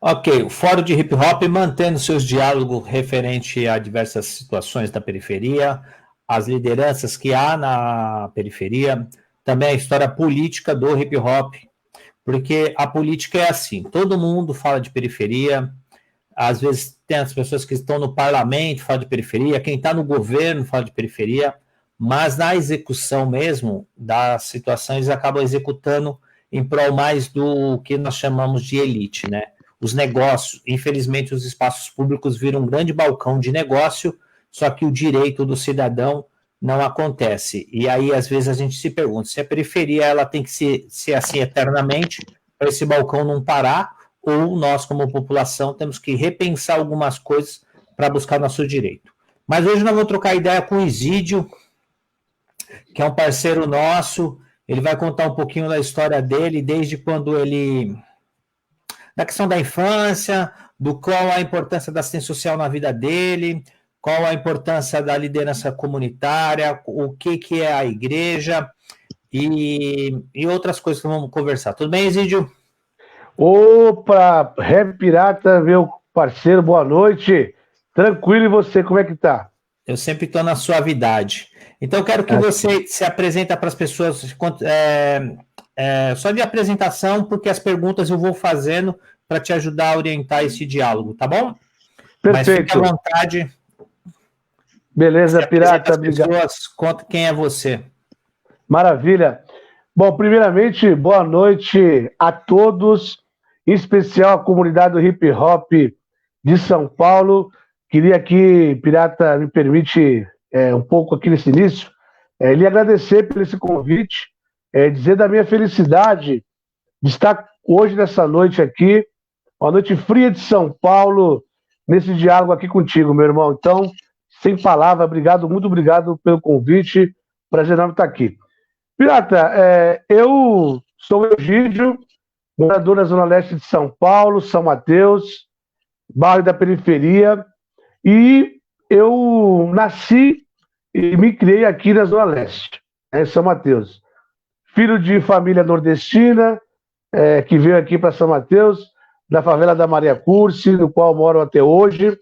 Ok, o Fórum de Hip Hop mantendo seus diálogos referente a diversas situações da periferia, as lideranças que há na periferia, também a história política do hip hop, porque a política é assim, todo mundo fala de periferia, às vezes tem as pessoas que estão no parlamento, falam de periferia, quem está no governo fala de periferia, mas na execução mesmo das situações, eles acabam executando em prol mais do que nós chamamos de elite, né? Os negócios, infelizmente, os espaços públicos viram um grande balcão de negócio, só que o direito do cidadão não acontece. E aí, às vezes, a gente se pergunta se a periferia ela tem que ser assim eternamente, para esse balcão não parar, ou nós, como população, temos que repensar algumas coisas para buscar nosso direito. Mas hoje nós vamos trocar ideia com o Isídio, que é um parceiro nosso. Ele vai contar um pouquinho da história dele, desde quando ele. Da questão da infância, do qual a importância da assistência social na vida dele, qual a importância da liderança comunitária, o que é a igreja e outras coisas que vamos conversar. Tudo bem, Isídio? Opa, Rap Pirata, meu parceiro, boa noite. Tranquilo, e você, como é que tá? Eu sempre estou na suavidade. Então, eu quero que você se apresente para as pessoas, só de apresentação, porque as perguntas eu vou fazendo para te ajudar a orientar esse diálogo, tá bom? Mas fique à Perfeito. vontade. Beleza, Se Pirata, as obrigado. pessoas, conta quem é você. Maravilha. Bom, primeiramente, boa noite a todos, em especial a comunidade do hip hop de São Paulo. Queria aqui, Pirata, me permite um pouco aqui nesse início, lhe agradecer por esse convite, dizer da minha felicidade de estar hoje, nessa noite aqui, uma noite fria de São Paulo, nesse diálogo aqui contigo, meu irmão. Então, sem palavra, obrigado, muito obrigado pelo convite, prazer enorme estar aqui. Pirata, eu sou o Egídio, morador na Zona Leste de São Paulo, São Mateus, bairro da periferia, e eu nasci e me criei aqui na Zona Leste, em São Mateus. Filho de família nordestina, que veio aqui para São Mateus, da favela da Maria Cursi, no qual moro até hoje.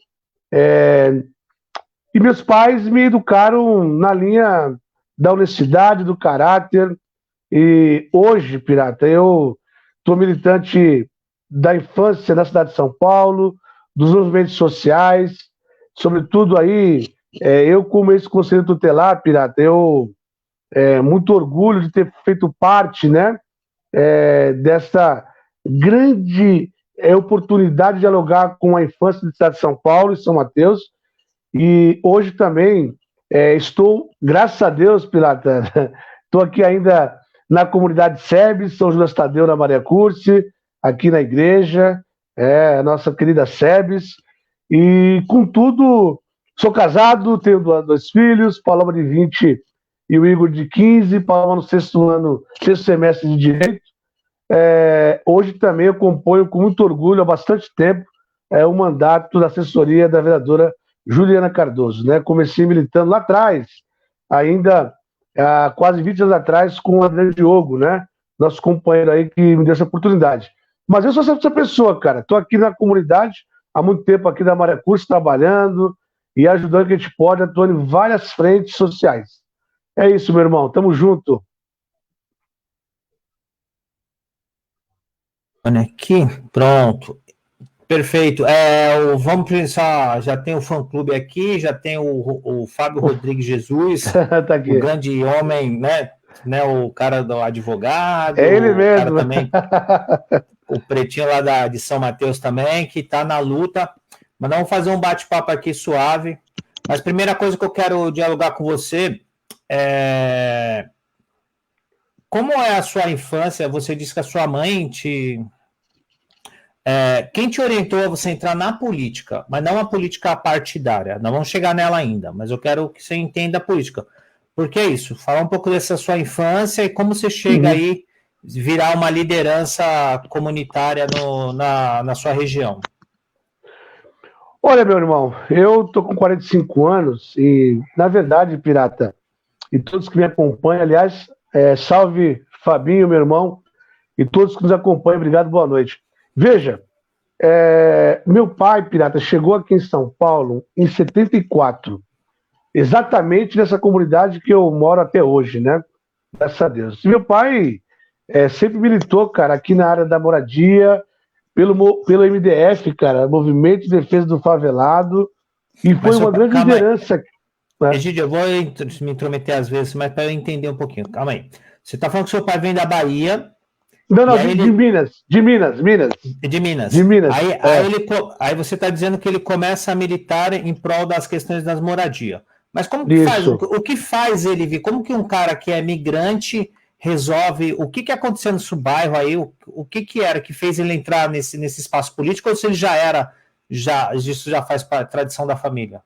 E meus pais me educaram na linha da honestidade, do caráter. E hoje, Pirata, eu sou militante da infância na cidade de São Paulo, dos movimentos sociais, sobretudo aí, eu como ex-conselheiro tutelar, Pirata, eu muito orgulho de ter feito parte, né, dessa grande oportunidade de dialogar com a infância da cidade de São Paulo e São Mateus. E hoje também estou, graças a Deus, Pirata, estou aqui ainda na comunidade SEBS, São Judas Tadeu, na Maria Cursi, aqui na igreja, a nossa querida SEBS. E, contudo, sou casado, tenho dois filhos, Paloma de 20 e o Igor de 15, Paloma no sexto semestre de Direito. Hoje também eu componho com muito orgulho, há bastante tempo, o mandato da assessoria da vereadora Juliana Cardoso, né? Comecei militando lá atrás, ainda há quase 20 anos atrás, com o André Diogo, né? Nosso companheiro aí que me deu essa oportunidade. Mas eu sou essa pessoa, cara. Estou aqui na comunidade há muito tempo, aqui da Maria Curso, trabalhando e ajudando que a gente pode, atuando em várias frentes sociais. É isso, meu irmão. Tamo junto. Aqui, pronto. Perfeito. Vamos pensar, já tem o fã-clube aqui, já tem o Fábio Rodrigues Jesus, Tá aqui. o grande homem, né? O cara do advogado, É ele o mesmo. cara também, o pretinho lá de São Mateus também, que está na luta. Mas vamos fazer um bate-papo aqui suave. Mas a primeira coisa que eu quero dialogar com você é... Como é a sua infância? Você disse que a sua mãe te... quem te orientou a você entrar na política, mas não a política partidária? Não vamos chegar nela ainda, mas eu quero que você entenda a política. Por que isso? Falar um pouco dessa sua infância e como você chega aí virar uma liderança comunitária na sua região. Olha, meu irmão, eu tô com 45 anos e, na verdade, Pirata, e todos que me acompanham, aliás, salve Fabinho, meu irmão, e todos que nos acompanham, obrigado, boa noite. Veja, Meu pai, Pirata, chegou aqui em São Paulo em 74, exatamente nessa comunidade que eu moro até hoje, né? Graças a Deus. Meu pai sempre militou, cara, aqui na área da moradia, pelo MDF, cara, Movimento de Defesa do Favelado, e foi Mas, uma grande calma aí. liderança, né? Egídio, eu vou me intrometer às vezes, mas para eu entender um pouquinho. Calma aí. Você está falando que seu pai vem da Bahia, Não, e não, aí de ele. Minas, De de Minas. Minas, Aí você está dizendo que ele começa a militar em prol das questões das moradias. Mas como que faz? isso. O que faz ele vir? Como que um cara que é migrante resolve? O que aconteceu no seu bairro aí? O que era que fez ele entrar nesse espaço político? Ou se ele já era, isso já faz tradição da família?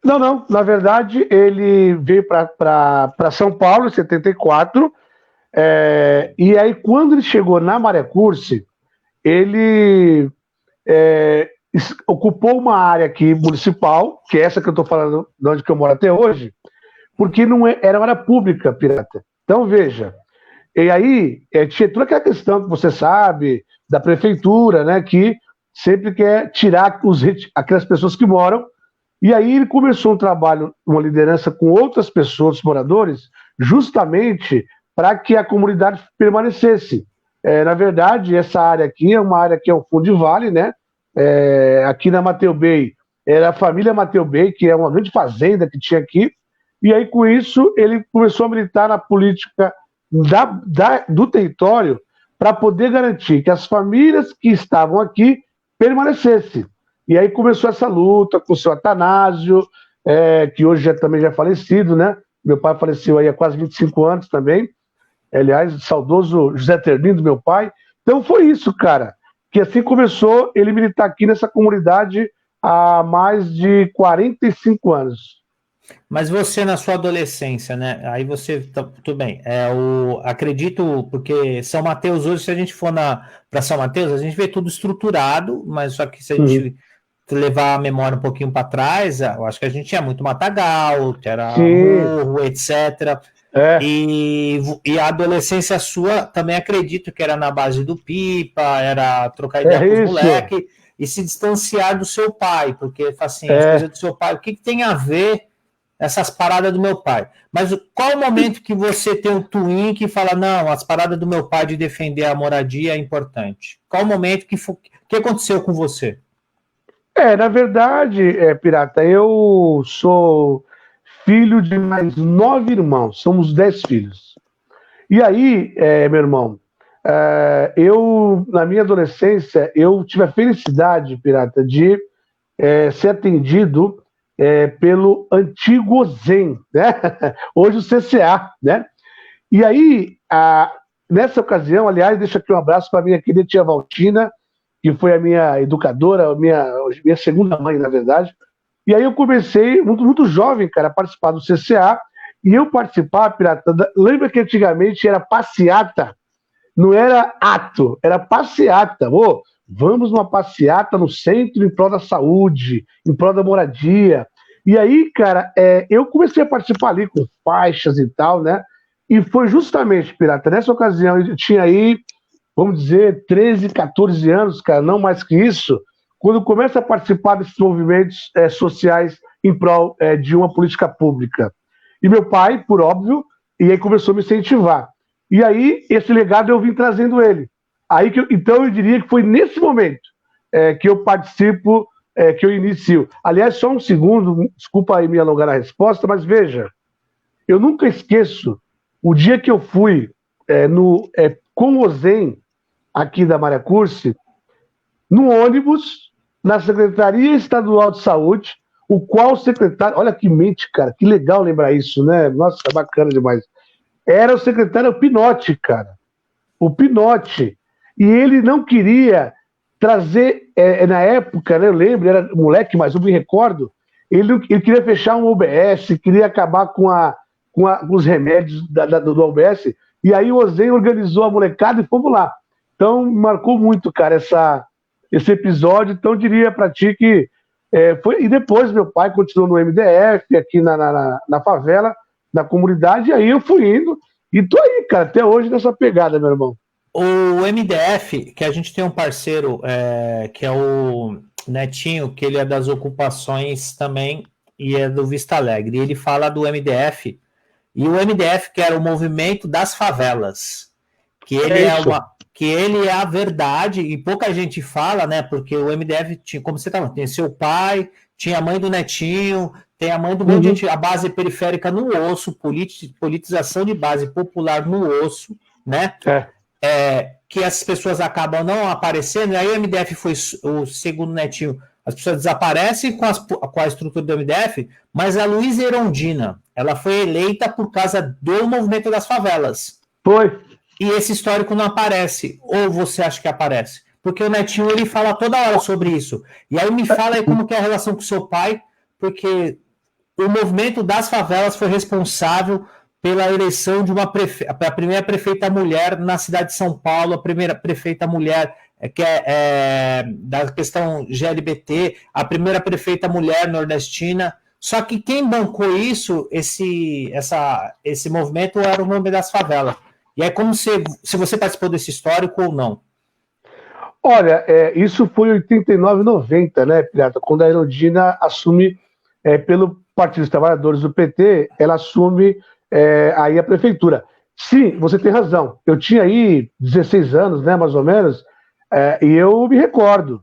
Não, não, na verdade, ele veio para São Paulo em 74, e aí quando ele chegou na Maré Cursi, ele ocupou uma área aqui municipal, que é essa que eu estou falando, de onde que eu moro até hoje, porque não era uma área pública, Pirata. Então, veja, e aí tinha toda aquela questão que você sabe, da prefeitura, né, que sempre quer tirar aquelas pessoas que moram, e aí ele começou um trabalho, uma liderança com outras pessoas, moradores, justamente para que a comunidade permanecesse. Na verdade, essa área aqui é uma área que é o Fundo de Vale, né? Aqui na Mateu Bay, era a família Mateu Bay, que é uma grande fazenda que tinha aqui, e aí com isso ele começou a militar na política do território para poder garantir que as famílias que estavam aqui permanecessem. E aí começou essa luta com o seu Atanásio, que hoje também já é falecido, né? Meu pai faleceu aí há quase 25 anos também. Aliás, saudoso José Terlindo, meu pai. Então foi isso, cara, que assim começou ele militar aqui nessa comunidade há mais de 45 anos. Mas você na sua adolescência, né? Aí você, tudo bem. Acredito, porque São Mateus hoje, se a gente for para São Mateus, a gente vê tudo estruturado, mas só que se a gente levar a memória um pouquinho para trás, eu acho que a gente tinha muito matagal, era morro, etc. E a adolescência sua também acredito que era na base do pipa, era trocar ideia com os moleques e se distanciar do seu pai, porque assim, as coisas do seu pai, o que tem a ver essas paradas do meu pai? Mas qual o momento que você tem um twin que fala, não, as paradas do meu pai de defender a moradia é importante? Qual o momento que aconteceu com você? Na verdade, Pirata, eu sou filho de mais 9 irmãos, somos 10 filhos. E aí, meu irmão, eu, na minha adolescência, eu tive a felicidade, Pirata, de ser atendido pelo antigo Zen, né? Hoje o CCA, né? E aí, nessa ocasião, aliás, deixa aqui um abraço para a minha querida tia Valtina, que foi a minha educadora, minha segunda mãe, na verdade. E aí eu comecei, muito, muito jovem, cara, a participar do CCA, e eu participar, Pirata, lembra que antigamente era passeata, não era ato, era passeata. Vamos numa passeata no centro em prol da saúde, em prol da moradia. E aí, cara, eu comecei a participar ali com faixas e tal, né? E foi justamente, Pirata, nessa ocasião, eu tinha aí, vamos dizer, 13, 14 anos, cara, não mais que isso, quando começa a participar desses movimentos sociais em prol de uma política pública. E meu pai, por óbvio, e aí começou a me incentivar. E aí, esse legado eu vim trazendo ele. Então, eu diria que foi nesse momento que eu participo, que eu inicio. Aliás, só um segundo, desculpa aí me alongar na resposta, mas veja, eu nunca esqueço o dia que eu fui com o Zen, aqui da Maré Cursi, no ônibus, na Secretaria Estadual de Saúde, o qual o secretário... Olha que mente, cara, que legal lembrar isso, né? Nossa, bacana demais. Era o secretário Pinotti, cara. O Pinotti. E ele não queria trazer, na época, né, eu lembro, era moleque, mas eu me recordo, ele queria fechar um OBS, queria acabar com os remédios do OBS, e aí o Ozen organizou a molecada e fomos lá. Então, marcou muito, cara, esse episódio. Então, eu diria para ti que foi. E depois meu pai continuou no MDF, aqui na favela, na comunidade, e aí eu fui indo, e tô aí, cara, até hoje nessa pegada, meu irmão. O MDF, que a gente tem um parceiro, que é o Netinho, que ele é das ocupações também, e é do Vista Alegre. E ele fala do MDF, e o MDF, que era o movimento das favelas, que ele é a verdade, e pouca gente fala, né? Porque o MDF tinha, como você estava, tem seu pai, tinha a mãe do Netinho, tem a mãe do monte de gente, a base periférica no osso, politização de base popular no osso, né? Que as pessoas acabam não aparecendo, e aí o MDF foi o segundo Netinho, as pessoas desaparecem com a estrutura do MDF, mas a Luísa Erundina, ela foi eleita por causa do movimento das favelas. Foi. E esse histórico não aparece, ou você acha que aparece? Porque o Netinho, ele fala toda hora sobre isso. E aí me fala aí como que é a relação com o seu pai, porque o movimento das favelas foi responsável pela eleição de a primeira prefeita mulher na cidade de São Paulo, a primeira prefeita mulher que da questão GLBT, a primeira prefeita mulher nordestina. Só que quem bancou esse movimento era o movimento das favelas. E é como se você participou desse histórico ou não. Olha, isso foi em 89, 90, né, Pirata? Quando a Erundina assume, pelo Partido dos Trabalhadores do PT, ela assume aí a prefeitura. Sim, você tem razão. Eu tinha aí 16 anos, né, mais ou menos, e eu me recordo.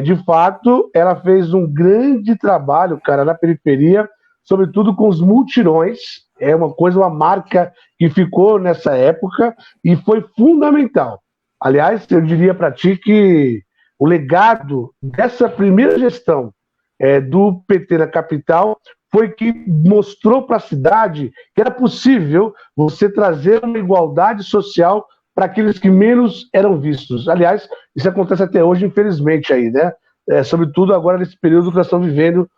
De fato, ela fez um grande trabalho, cara, na periferia, sobretudo com os mutirões. É uma marca que ficou nessa época e foi fundamental. Aliás, eu diria para ti que o legado dessa primeira gestão do PT na capital foi que mostrou para a cidade que era possível você trazer uma igualdade social para aqueles que menos eram vistos. Aliás, isso acontece até hoje, infelizmente, aí, né? Sobretudo agora nesse período que nós estamos vivendo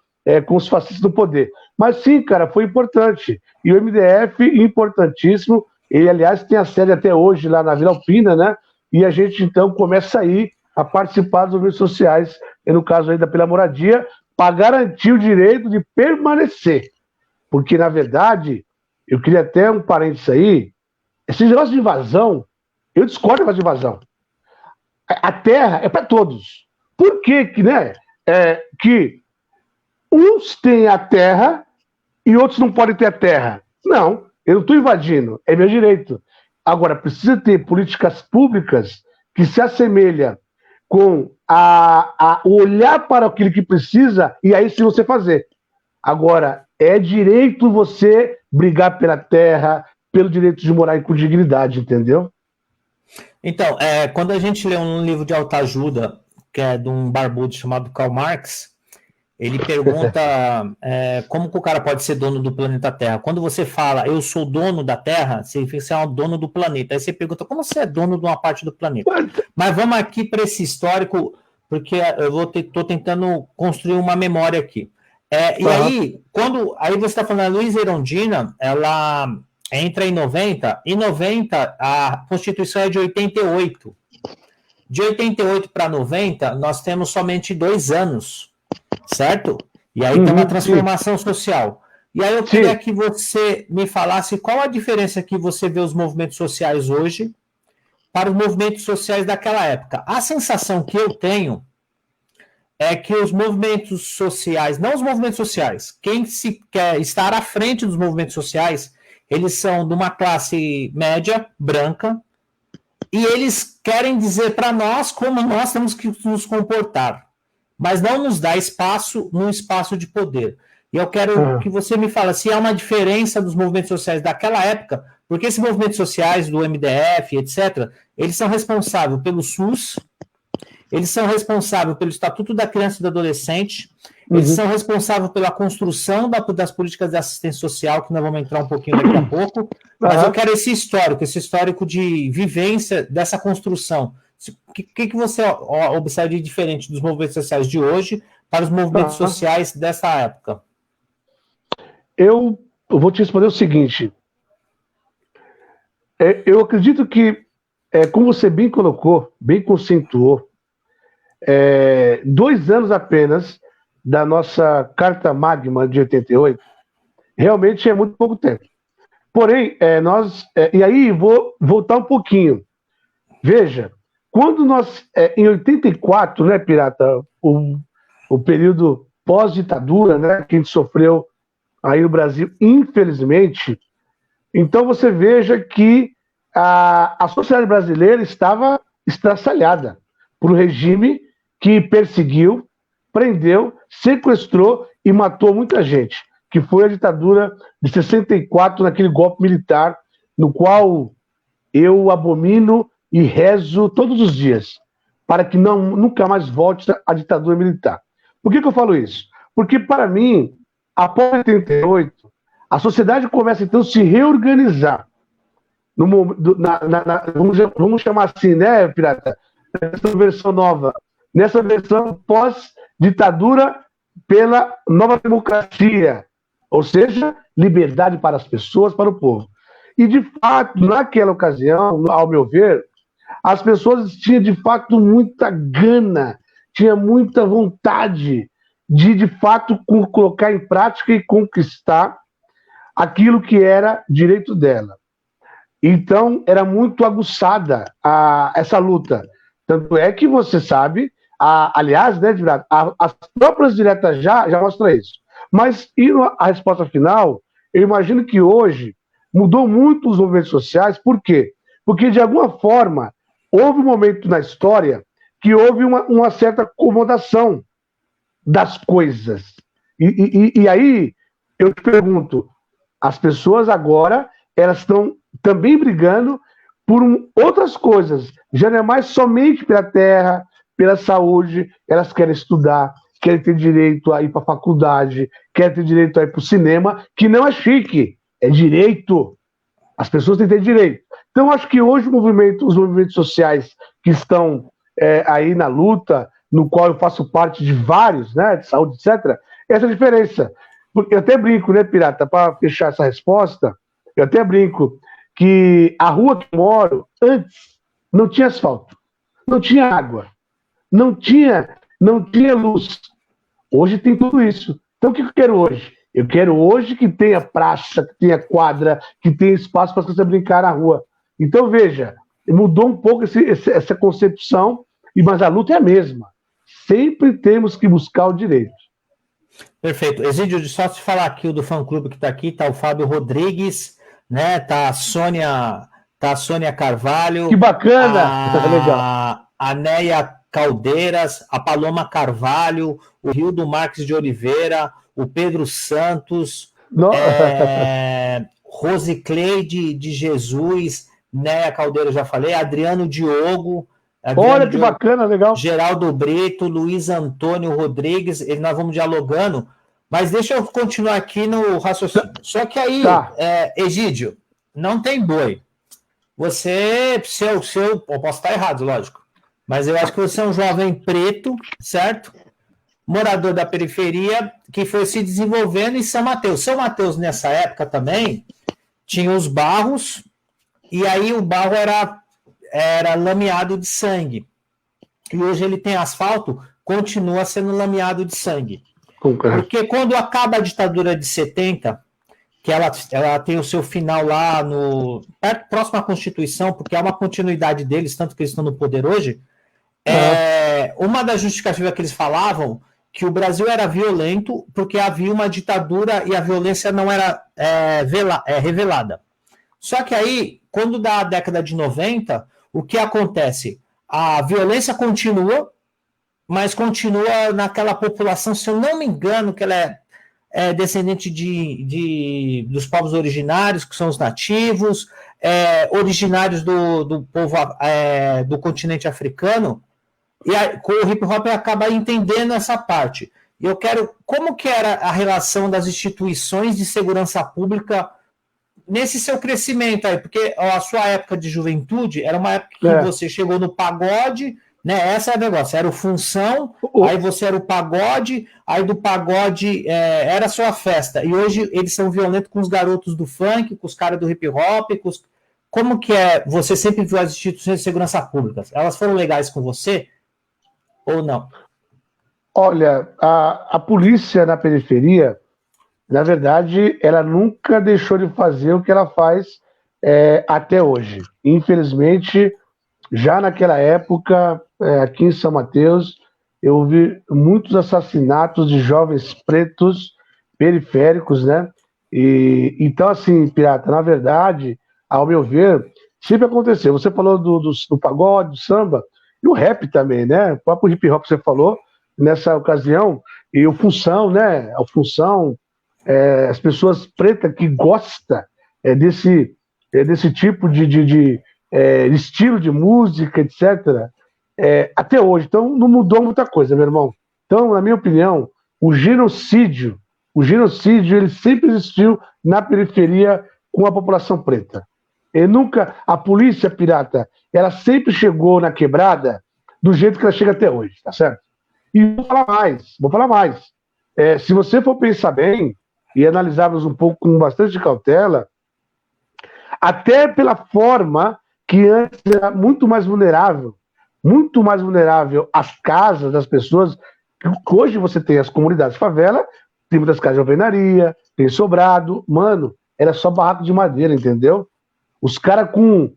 com os fascistas no poder. Mas sim, cara, foi importante. E o MDF, importantíssimo. Ele, aliás, tem a sede até hoje lá na Vila Alpina, né? E a gente, então, começa aí a participar dos movimentos sociais, e no caso aí da Pela Moradia, para garantir o direito de permanecer. Porque, na verdade, eu queria até um parênteses aí, esse negócio de invasão, eu discordo do negócio de invasão. A terra é para todos. Por que, né, que uns têm a terra e outros não podem ter a terra? Não, eu não estou invadindo, é meu direito. Agora, precisa ter políticas públicas que se assemelham com o olhar para aquilo que precisa e aí sim você fazer. Agora, é direito você brigar pela terra, pelo direito de morar com dignidade, entendeu? Então, quando a gente lê um livro de autoajuda, que é de um barbudo chamado Karl Marx, ele pergunta como que o cara pode ser dono do planeta Terra. Quando você fala, eu sou dono da Terra, significa que você é um dono do planeta. Aí você pergunta, como você é dono de uma parte do planeta? Mas vamos aqui para esse histórico, porque eu estou tentando construir uma memória aqui. E aí, aí você está falando, a Luísa Erundina, ela entra em 90, em 90 a Constituição é de 88. De 88 para 90, nós temos somente 2 anos, certo? E aí tem uma transformação social. E aí eu queria que você me falasse qual a diferença que você vê os movimentos sociais hoje para os movimentos sociais daquela época. A sensação que eu tenho é que os movimentos sociais, não os movimentos sociais, quem se quer estar à frente dos movimentos sociais, eles são de uma classe média, branca, e eles querem dizer para nós como nós temos que nos comportar, mas não nos dá espaço num espaço de poder. E eu quero que você me fale se há uma diferença dos movimentos sociais daquela época, porque esses movimentos sociais do MDF, etc., eles são responsáveis pelo SUS, eles são responsáveis pelo Estatuto da Criança e do Adolescente, eles são responsáveis pela construção das políticas de assistência social, que nós vamos entrar um pouquinho daqui a pouco, mas eu quero esse histórico de vivência dessa construção. O que você observa de diferente dos movimentos sociais de hoje para os movimentos sociais dessa época? Eu vou te responder o seguinte. Eu acredito que, como você bem colocou, bem conceituou, 2 anos apenas da nossa Carta Magna de 88, realmente é muito pouco tempo. Porém, e aí vou voltar um pouquinho. Veja, quando nós, em 84, né, Pirata, o período pós-ditadura, né, que a gente sofreu aí no Brasil, infelizmente, então você veja que a sociedade brasileira estava estraçalhada por um regime que perseguiu, prendeu, sequestrou e matou muita gente, que foi a ditadura de 64, naquele golpe militar, no qual eu abomino e rezo todos os dias, para que nunca mais volte a ditadura militar. Por que eu falo isso? Porque, para mim, após 88, a sociedade começa, então, a se reorganizar. Vamos chamar assim, né, Pirata? Nessa versão nova. Nessa versão pós-ditadura pela nova democracia. Ou seja, liberdade para as pessoas, para o povo. E, de fato, naquela ocasião, ao meu ver, as pessoas tinham, de fato, muita gana, tinham muita vontade de fato, colocar em prática e conquistar aquilo que era direito dela. Então, era muito aguçada essa luta. Tanto é que você sabe, aliás, né, as próprias diretas já mostram isso. Mas, indo à resposta final, eu imagino que hoje mudou muito os movimentos sociais. Por quê? Porque, de alguma forma, houve um momento na história que houve uma certa acomodação das coisas. E aí, eu te pergunto, as pessoas agora, elas estão também brigando por outras coisas. Já não é mais somente pela terra, pela saúde, elas querem estudar, querem ter direito a ir para a faculdade, querem ter direito a ir para o cinema, que não é chique, é direito. As pessoas têm que ter direito. Então, acho que hoje os movimentos sociais que estão aí na luta, no qual eu faço parte de vários, né, de saúde, etc., essa diferença. Eu até brinco, né, Pirata, para fechar essa resposta, eu até brinco que a rua que eu moro, antes, não tinha asfalto, não tinha água, não tinha luz. Hoje tem tudo isso. Então, o que eu quero hoje? Eu quero hoje que tenha praça, que tenha quadra, que tenha espaço para você brincar na rua. Então, veja, mudou um pouco essa concepção, mas a luta é a mesma. Sempre temos que buscar o direito. Perfeito. Exídio, só te falar aqui, o do fã-clube que está aqui, está o Fábio Rodrigues, né? Tá a Sônia Carvalho. Que bacana! Legal. A Neia Caldeiras, a Paloma Carvalho, o Rildo Marques de Oliveira, o Pedro Santos, Rosicleide de Jesus, Neia Caldeiras, já falei, Adriano Diogo. Olha que bacana, legal. Geraldo Brito, Luiz Antônio Rodrigues, nós vamos dialogando, mas deixa eu continuar aqui no raciocínio. Só que aí, Egídio, não tem boi. Você, eu posso estar errado, lógico, mas eu acho que você é um jovem preto, certo? Morador da periferia, que foi se desenvolvendo em São Mateus. São Mateus, nessa época também, tinha os barros, e aí o barro era lameado de sangue. E hoje ele tem asfalto, continua sendo lameado de sangue. Porque quando acaba a ditadura de 70, que ela tem o seu final lá próximo à Constituição, porque é uma continuidade deles, tanto que eles estão no poder hoje, uma das justificativas que eles falavam que o Brasil era violento porque havia uma ditadura e a violência não era revelada. Só que aí, quando dá a década de 90, o que acontece? A violência continua, mas continua naquela população, se eu não me engano, que ela é descendente dos povos originários, que são os nativos, originários do povo do continente africano, e com o hip hop acaba entendendo essa parte. E eu quero, como que era a relação das instituições de segurança pública nesse seu crescimento aí? Porque a sua época de juventude era uma época que você chegou no pagode, né? Essa é o negócio, era o Função, aí você era o pagode, aí do pagode era a sua festa. E hoje eles são violentos com os garotos do funk, com os caras do hip hop, como que você sempre viu as instituições de segurança pública? Elas foram legais com você ou não? Olha, a polícia na periferia, na verdade, ela nunca deixou de fazer o que ela faz até hoje. Infelizmente, já naquela época, aqui em São Mateus, eu vi muitos assassinatos de jovens pretos periféricos, né? E então, assim, Pirata, na verdade, ao meu ver, sempre aconteceu. Você falou do pagode, do samba, e o rap também, né? O próprio hip hop você falou nessa ocasião, e o função, né? O função, as pessoas pretas que gostam desse tipo de estilo de música, etc., até hoje. Então, não mudou muita coisa, meu irmão. Então, na minha opinião, o genocídio ele sempre existiu na periferia com a população preta. E nunca, a polícia pirata, ela sempre chegou na quebrada do jeito que ela chega até hoje, tá certo? E vou falar mais. Se você for pensar bem e analisarmos um pouco com bastante cautela, até pela forma que antes era muito mais vulnerável às casas das pessoas, que hoje você tem as comunidades favela, tem muitas casas de alvenaria, tem sobrado, mano, era só barraco de madeira, entendeu? Os cara com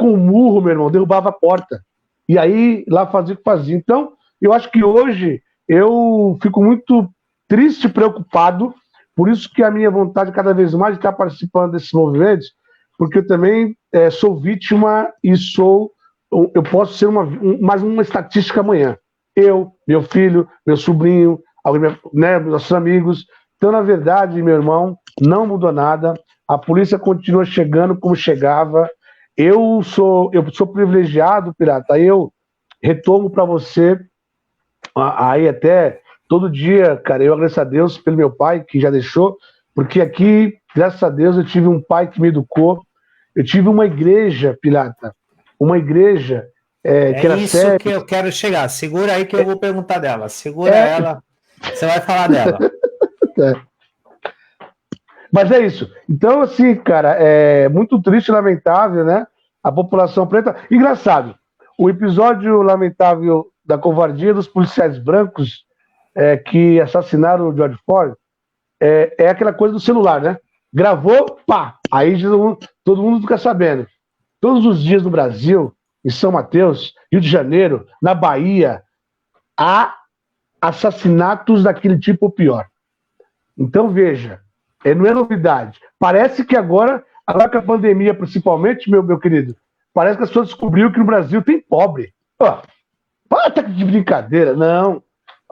o murro, meu irmão, derrubava a porta. E aí lá fazia o que fazia. Então, eu acho que hoje eu fico muito triste e preocupado, por isso que a minha vontade cada vez mais de estar participando desses movimentos, porque eu também sou vítima e eu posso ser mais uma estatística amanhã. Eu, meu filho, meu sobrinho, né, nossos amigos. Então, na verdade, meu irmão, não mudou nada. A polícia continua chegando como chegava. Eu sou privilegiado, Pirata. Aí eu retomo para você, aí até todo dia, cara, eu agradeço a Deus pelo meu pai, que já deixou, porque aqui, graças a Deus, eu tive um pai que me educou. Eu tive uma igreja, Pirata, uma igreja que era isso séria. que eu quero chegar. Segura aí que eu vou perguntar dela. Segura ela, você vai falar dela. Mas é isso. Então, assim, cara, é muito triste e lamentável, né? A população preta. Engraçado, o episódio lamentável da covardia dos policiais brancos que assassinaram o George Floyd é aquela coisa do celular, né? Gravou, pá! Aí todo mundo fica sabendo. Todos os dias no Brasil, em São Mateus, Rio de Janeiro, na Bahia, há assassinatos daquele tipo ou pior. Então, veja, não é novidade. Parece que agora com a pandemia, principalmente, meu querido, parece que as pessoas descobriram que no Brasil tem pobre. Para de brincadeira. Não.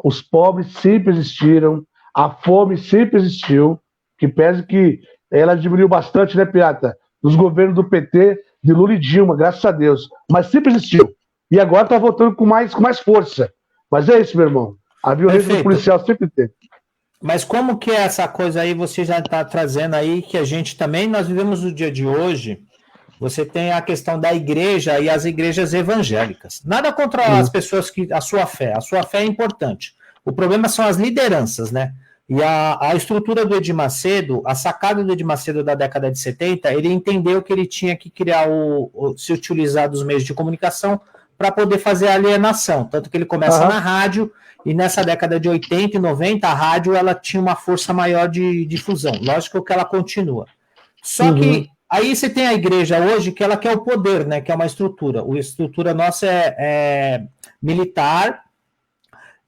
Os pobres sempre existiram, a fome sempre existiu, que pese que ela diminuiu bastante, né, Pirata? Nos governos do PT, de Lula e Dilma, graças a Deus. Mas sempre existiu. E agora está voltando com mais força. Mas é isso, meu irmão. A violência do policial sempre teve. Mas como que é essa coisa aí, você já está trazendo aí, que a gente também, nós vivemos o dia de hoje, você tem a questão da igreja e as igrejas evangélicas. Nada contra as pessoas que a sua fé é importante. O problema são as lideranças, né? E a estrutura do Edir Macedo, a sacada do Edir Macedo da década de 70, ele entendeu que ele tinha que criar se utilizar dos meios de comunicação para poder fazer a alienação. Tanto que ele começa na rádio, e nessa década de 80 e 90, a rádio ela tinha uma força maior de difusão. Lógico que ela continua. Só que aí você tem a igreja hoje que ela quer o poder, né? Que é uma estrutura. A estrutura nossa é militar,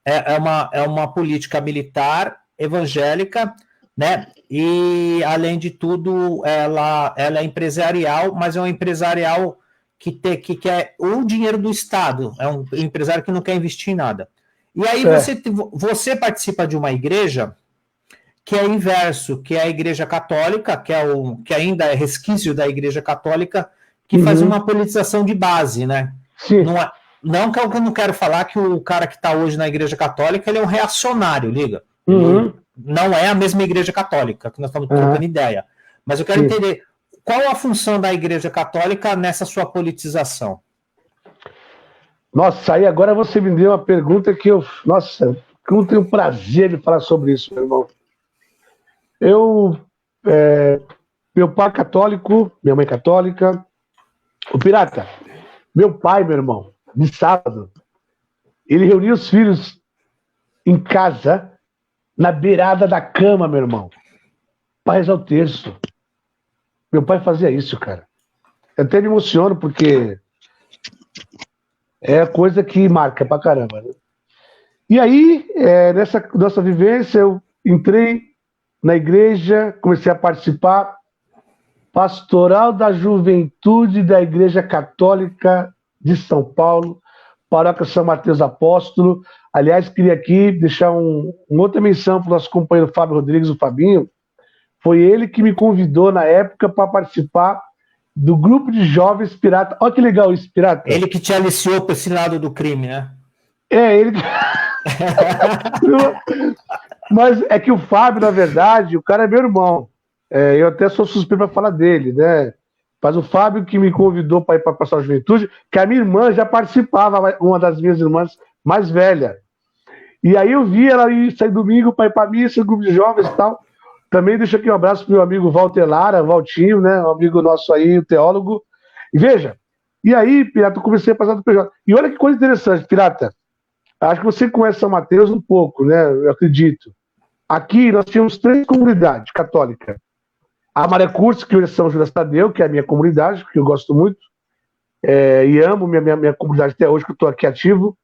é uma política militar evangélica, né? E, além de tudo, ela é empresarial, mas é um empresarial que quer o dinheiro do Estado. É um empresário que não quer investir em nada. E aí você participa de uma igreja que é inverso, que é a Igreja Católica, que ainda é resquício da Igreja Católica, que faz uma politização de base, né? Sim. Não que eu não quero falar que o cara que está hoje na Igreja Católica ele é um reacionário, liga. Não é a mesma Igreja Católica, que nós estamos trocando ideia. Mas eu quero entender qual a função da Igreja Católica nessa sua politização. Nossa, aí agora você me deu uma pergunta que eu não tenho prazer de falar sobre isso, meu irmão. Meu pai católico, minha mãe católica. O Pirata, meu pai, meu irmão, de sábado, ele reunia os filhos em casa, na beirada da cama, meu irmão, para rezar o terço. Meu pai fazia isso, cara. Eu até me emociono, porque É coisa que marca pra caramba, né? E aí, nessa nossa vivência, eu entrei na igreja, comecei a participar, Pastoral da Juventude da Igreja Católica de São Paulo, Paróquia São Mateus Apóstolo. Aliás, queria aqui deixar uma outra menção para o nosso companheiro Fábio Rodrigues, o Fabinho. Foi ele que me convidou na época para participar do grupo de jovens pirata. Olha que legal isso, pirata. Ele que te aliciou para esse lado do crime, né? Ele. Mas é que o Fábio, na verdade, o cara é meu irmão. Eu até sou suspeito para falar dele, né? Mas o Fábio que me convidou para ir para a Pastoral da Juventude, que a minha irmã já participava, uma das minhas irmãs mais velha. E aí eu vi ela ir sair domingo para ir para a missa, grupo de jovens e tal. Também deixo aqui um abraço para o meu amigo Walter Lara, Valtinho, né? Um amigo nosso aí, o teólogo. E veja, e aí, Pirata, eu comecei a passar do PJ. E olha que coisa interessante, Pirata. Acho que você conhece São Mateus um pouco, né? Eu acredito. Aqui nós tínhamos 3 comunidades católicas. A Maria Curso, que hoje é São Judas Tadeu, que é a minha comunidade, que eu gosto muito, e amo minha comunidade até hoje, que eu estou aqui ativo.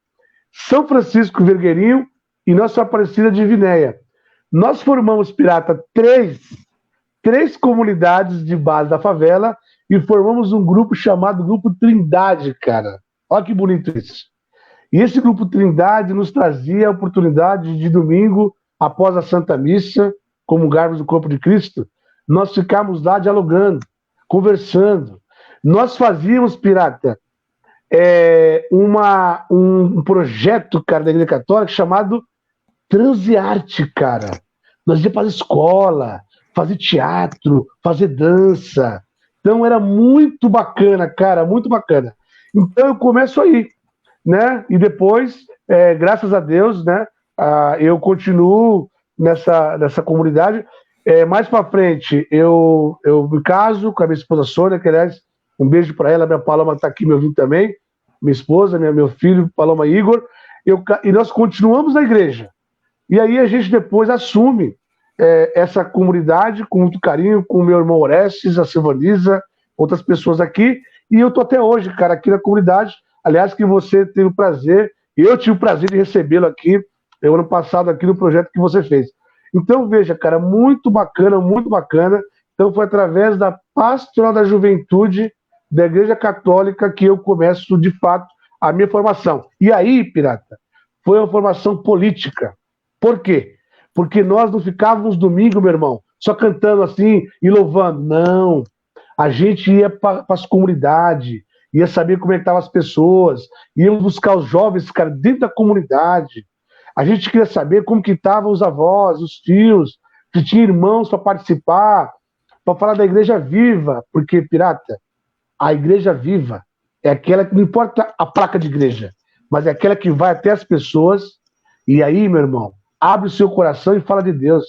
São Francisco Vergueirinho e Nossa Aparecida de Vinéia. Nós formamos, Pirata, três comunidades de base da favela e formamos um grupo chamado Grupo Trindade, cara. Olha que bonito isso. E esse Grupo Trindade nos trazia a oportunidade de domingo, após a Santa Missa, comungarmos do corpo de Cristo, nós ficamos lá dialogando, conversando. Nós fazíamos, Pirata, um projeto, cara, da Igreja Católica chamado Transearte, cara. Nós íamos fazer escola, fazer teatro, fazer dança. Então era muito bacana, cara, muito bacana. Então eu começo aí, né? E depois, graças a Deus, né? Eu continuo nessa comunidade. Mais para frente, eu me caso com a minha esposa Sônia, que aliás, um beijo para ela, minha Paloma está aqui me ouvindo também, minha esposa, meu filho, Paloma Igor, e nós continuamos na igreja. E aí a gente depois assume essa comunidade com muito carinho, com o meu irmão Orestes, a Silvanisa, outras pessoas aqui, e eu tô até hoje, cara, aqui na comunidade. Aliás, que você teve o prazer, eu tive o prazer de recebê-lo aqui, ano passado, aqui no projeto que você fez. Então, veja, cara, muito bacana, muito bacana. Então, foi através da Pastoral da Juventude da Igreja Católica que eu começo, de fato, a minha formação. E aí, Pirata, foi uma formação política. Por quê? Porque nós não ficávamos domingo, meu irmão, só cantando assim e louvando. Não. A gente ia para as comunidades, ia saber como é que estavam as pessoas, íamos buscar os jovens, cara, dentro da comunidade. A gente queria saber como que estavam os avós, os tios, se tinha irmãos para participar, para falar da igreja viva, porque, Pirata, a igreja viva é aquela que não importa a placa de igreja, mas é aquela que vai até as pessoas, e aí, meu irmão, abre o seu coração e fala de Deus.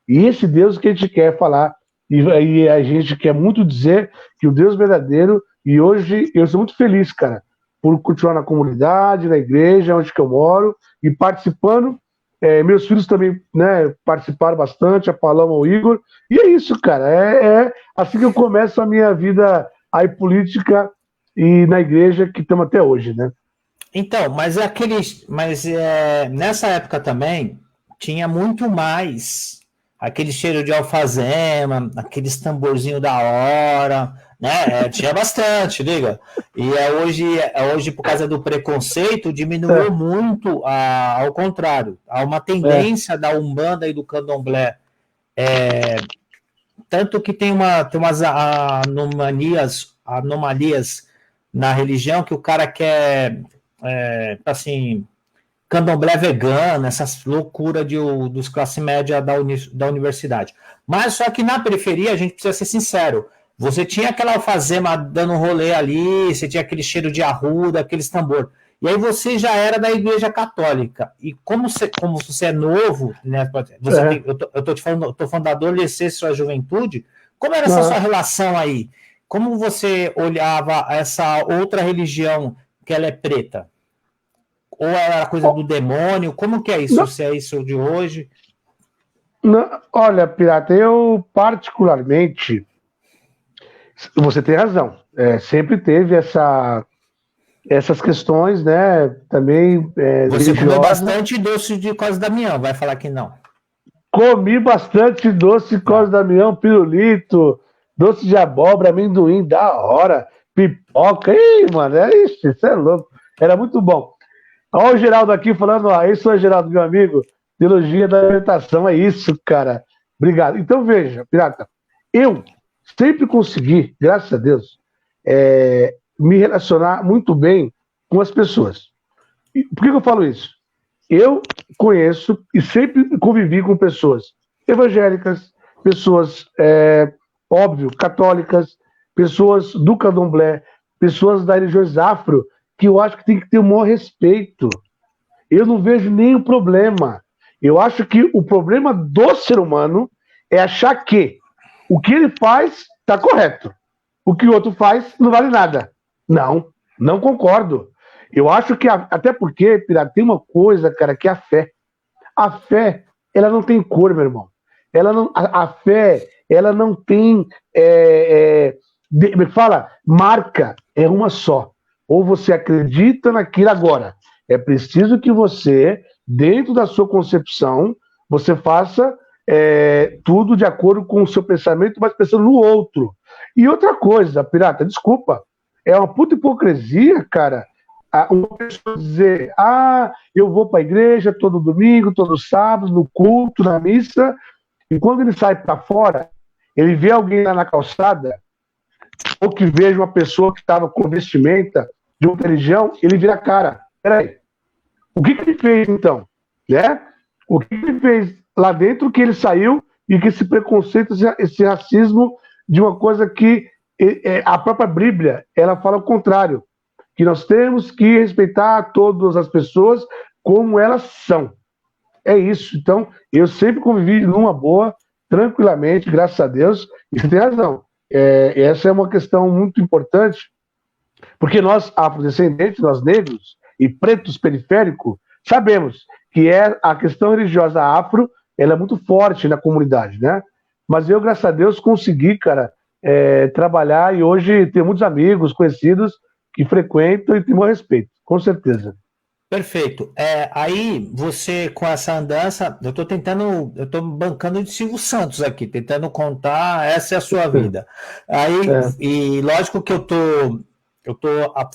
E esse Deus que a gente quer falar, e a gente quer muito dizer que o Deus verdadeiro, e hoje eu sou muito feliz, cara, por continuar na comunidade, na igreja, onde que eu moro, e participando. Meus filhos também, né, participaram bastante, a Paloma, o Igor, e é isso, cara, é assim que eu começo a minha vida aí política e na igreja, que estamos até hoje, né? Então, nessa época também tinha muito mais aquele cheiro de alfazema, aqueles tamborzinho da hora, né? Tinha bastante, liga. E hoje, por causa do preconceito, diminuiu muito, ao contrário. Há uma tendência da Umbanda e do Candomblé. Tanto que tem umas anomalias na religião que o cara quer, assim, candomblé vegano, essas loucuras dos classe média da universidade. Mas só que na periferia, a gente precisa ser sincero, você tinha aquela alfazema dando rolê ali, você tinha aquele cheiro de arruda, aqueles tambor. E aí você já era da Igreja Católica. E como você é novo, né? Eu tô falando da adolescência, sua juventude, como era essa sua relação aí? Como você olhava essa outra religião que ela é preta? Ou era coisa do demônio? Como que é isso? Não. Se é isso de hoje? Não, olha, Pirata, eu particularmente, você tem razão, sempre teve essa essas questões, né, também Você comeu religiosas. bastante doce de Cosme Damião, vai falar que não. Comi bastante doce Cosme Damião, pirulito, doce de abóbora, amendoim, da hora, pipoca. Ih, mano, isso é louco. Era muito bom. Olha o Geraldo aqui falando, ó, isso é Geraldo, meu amigo, teologia da alimentação, é isso, cara. Obrigado. Então, veja, Pirata, eu sempre consegui, graças a Deus, me relacionar muito bem com as pessoas. E por que eu falo isso? Eu conheço e sempre convivi com pessoas evangélicas, pessoas, óbvio, católicas, pessoas do candomblé, pessoas das religiões afro, que eu acho que tem que ter o maior respeito. Eu não vejo nenhum problema. Eu acho que o problema do ser humano é achar que o que ele faz está correto. O que o outro faz não vale nada. Não, não concordo. Eu acho que, até porque, Pirata, tem uma coisa, cara, que é a fé. A fé, ela não tem cor, meu irmão. Ela não, a fé, ela não tem, fala, marca, é uma só. Ou você acredita naquilo agora. É preciso que você, dentro da sua concepção, você faça tudo de acordo com o seu pensamento, mas pensando no outro. E outra coisa, Pirata, desculpa, é uma puta hipocrisia, cara, uma pessoa dizer, eu vou para a igreja todo domingo, todo sábado, no culto, na missa, e quando ele sai para fora, ele vê alguém lá na calçada, ou que veja uma pessoa que estava com vestimenta de outra religião, ele vira a cara. Peraí, o que ele fez então? Né? O que ele fez lá dentro que ele saiu e que esse preconceito, esse racismo de uma coisa que a própria Bíblia, ela fala o contrário, que nós temos que respeitar todas as pessoas como elas são. É isso. Então, eu sempre convivi numa boa, tranquilamente, graças a Deus, e você tem razão. Essa é uma questão muito importante, porque nós, afrodescendentes, nós negros e pretos periféricos, sabemos que a questão religiosa afro, ela é muito forte na comunidade, né? Mas eu, graças a Deus, consegui, cara, trabalhar e hoje tenho muitos amigos, conhecidos, que frequentam e têm meu respeito, com certeza. Perfeito. Aí você, com essa andança, eu estou bancando de Silvio Santos aqui, tentando contar, essa é a sua vida. Aí, e lógico que eu tô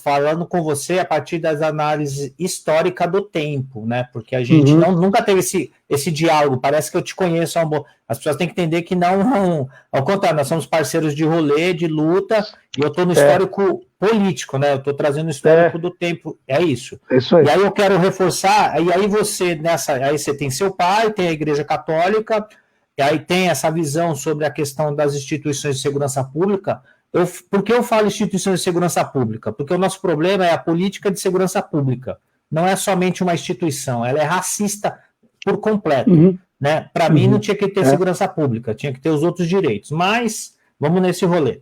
falando com você a partir das análises históricas do tempo, né? Porque a gente nunca teve esse diálogo, parece que eu te conheço há um bom. As pessoas têm que entender que não, ao contrário, nós somos parceiros de rolê, de luta, e eu estou no histórico político, né? Eu estou trazendo o histórico do tempo, é isso. É isso aí. E aí eu quero reforçar, e aí você, aí você tem seu pai, tem a Igreja Católica, e aí tem essa visão sobre a questão das instituições de segurança pública. Por que eu falo instituições de segurança pública? Porque o nosso problema é a política de segurança pública. Não é somente uma instituição, ela é racista por completo. Né? Para mim, não tinha que ter segurança pública, tinha que ter os outros direitos. Mas, vamos nesse rolê.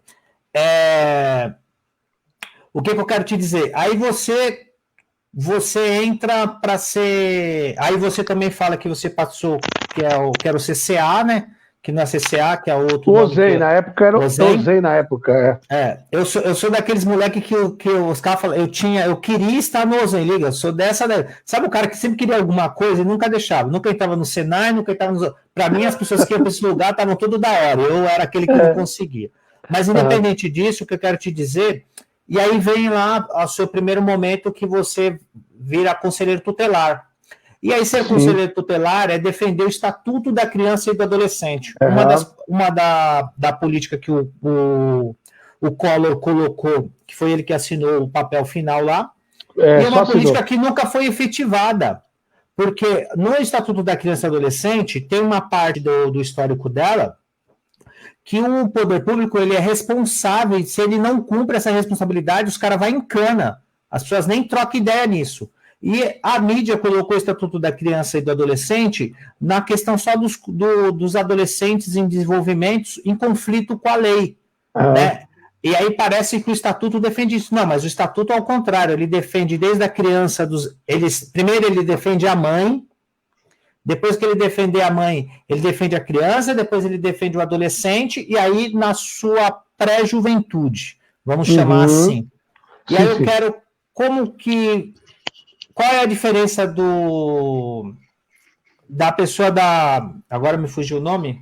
O que eu quero te dizer? Aí você entra para ser... Aí você também fala que você passou, que era o CCA, né? Que não é CCA, que é outro. OZEI, na época era OZEI, na época. Eu sou daqueles moleques que os caras falam, eu queria estar no OZEI, liga, eu sou dessa. Sabe o cara que sempre queria alguma coisa e nunca deixava? Nunca entrava no Senai, nunca entrava no. Para mim, as pessoas que iam para esse lugar estavam tudo da hora, eu era aquele que não conseguia. Mas, independente disso, o que eu quero te dizer, e aí vem lá o seu primeiro momento que você vira conselheiro tutelar. E aí, ser conselheiro tutelar é defender o Estatuto da Criança e do Adolescente. Uma da política que o Collor colocou, que foi ele que assinou o papel final lá, e é uma política que nunca foi efetivada. Porque no Estatuto da Criança e do Adolescente, tem uma parte do histórico dela que o poder público ele é responsável, e se ele não cumpre essa responsabilidade, os caras vão em cana. As pessoas nem trocam ideia nisso. E a mídia colocou o Estatuto da Criança e do Adolescente na questão só dos adolescentes em desenvolvimento em conflito com a lei. Né? E aí parece que o Estatuto defende isso. Não, mas o Estatuto, ao contrário, ele defende desde a criança... Primeiro ele defende a mãe, depois que ele defender a mãe, ele defende a criança, depois ele defende o adolescente, e aí na sua pré-juventude, vamos chamar assim. E aí eu quero Qual é a diferença da pessoa agora me fugiu o nome?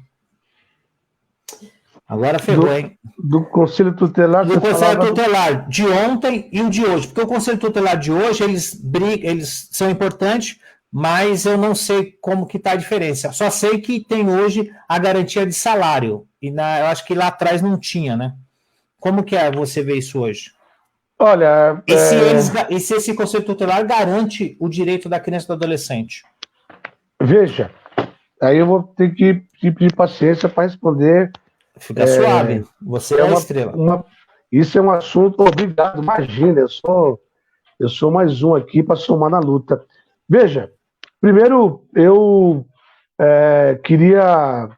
Agora ferrou, hein? Do Conselho Tutelar, do Conselho Tutelar de ontem e o de hoje. Porque o Conselho Tutelar de hoje, eles são importantes, mas eu não sei como que está a diferença. Só sei que tem hoje a garantia de salário. E eu acho que lá atrás não tinha, né? Como que você vê isso hoje? Olha... E se esse Conselho Tutelar garante o direito da criança e do adolescente? Veja, aí eu vou ter que pedir paciência para responder. Fica suave, você é a estrela. Isso é um assunto, obrigado, imagina, eu sou mais um aqui para somar na luta. Veja, primeiro eu queria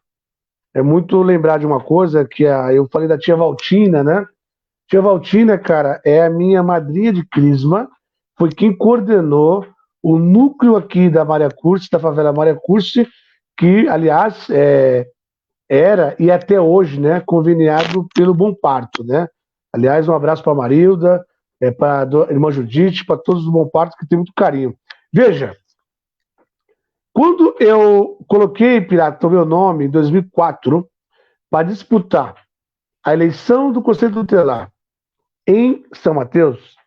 muito lembrar de uma coisa, que eu falei da tia Valtina, né? Tia Valtina, cara, é a minha madrinha de crisma, foi quem coordenou o núcleo aqui da Maria Cursi, da favela Maria Cursi, que, aliás, era e até hoje, né, conveniado pelo Bom Parto, né? Aliás, um abraço para a Marilda, para a irmã Judite, para todos do Bom Parto, que tem muito carinho. Veja, quando eu coloquei, Pirata, o meu nome em 2004 para disputar a eleição do Conselho Tutelar em São Mateus,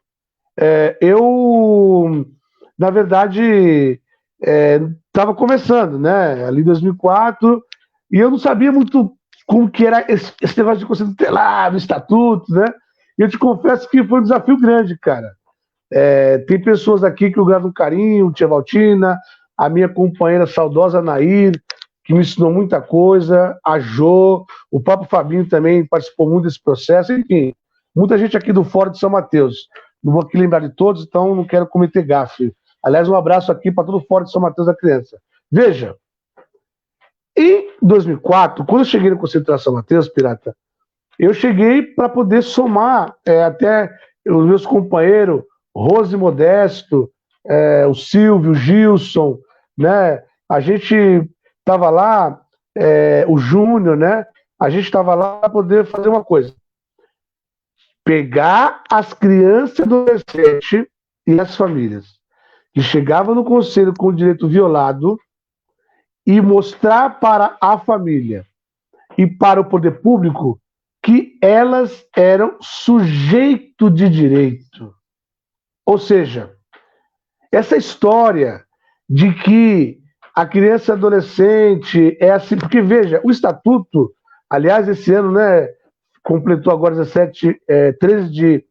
eu, na verdade, estava começando, né? Ali em 2004, e eu não sabia muito como que era esse negócio de Conselho Tutelar, do estatuto, né? E eu te confesso que foi um desafio grande, cara. Tem pessoas aqui que eu gravo um carinho, tia Valtina, a minha companheira saudosa Nair, que me ensinou muita coisa, a Jo, o próprio Fabinho também participou muito desse processo, enfim, muita gente aqui do Fórum de São Mateus. Não vou aqui lembrar de todos, então não quero cometer gafe. Aliás, um abraço aqui para todo o Fórum de São Mateus da Criança. Veja, em 2004, quando eu cheguei no Conselho de São Mateus, Pirata, eu cheguei para poder somar até os meus companheiros, Rose Modesto, o Silvio, o Gilson, né? A gente estava lá, o Júnior, né? A gente estava lá para poder fazer uma coisa. Pegar as crianças e adolescentes e as famílias que chegavam no conselho com o direito violado e mostrar para a família e para o poder público que elas eram sujeito de direito. Ou seja, essa história de que a criança e adolescente é assim, porque veja, o estatuto, aliás, esse ano, né, completou agora 13 de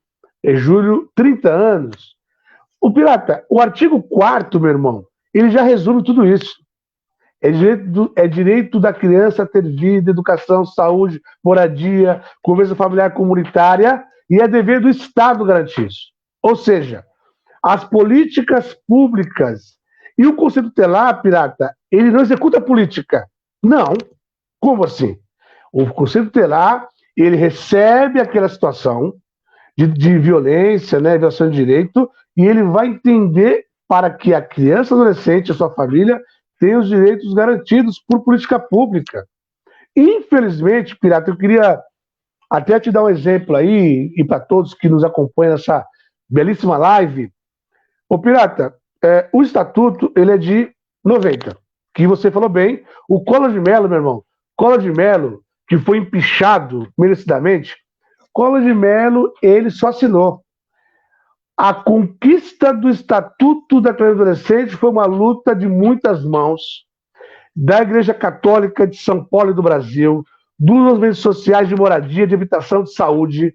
julho, 30 anos. O Pirata, o artigo 4º, meu irmão, ele já resume tudo isso. É direito da criança ter vida, educação, saúde, moradia, convivência familiar comunitária, e é dever do Estado garantir isso. Ou seja, as políticas públicas e o Conselho Tutelar, Pirata, ele não executa a política. Não. Como assim? O Conselho Tutelar, ele recebe aquela situação de violência, né, violação de direito, e ele vai entender para que a criança, adolescente e a sua família tenham os direitos garantidos por política pública. Infelizmente, Pirata, eu queria até te dar um exemplo aí, e para todos que nos acompanham nessa belíssima live. Ô, Pirata, o estatuto, ele é de 90, que você falou bem. O Collor de Mello, meu irmão, Collor de Mello, que foi empichado merecidamente, Collor de Mello, ele só assinou. A conquista do Estatuto da Criança e Adolescente foi uma luta de muitas mãos, da Igreja Católica de São Paulo e do Brasil, dos movimentos sociais de moradia, de habitação, de saúde.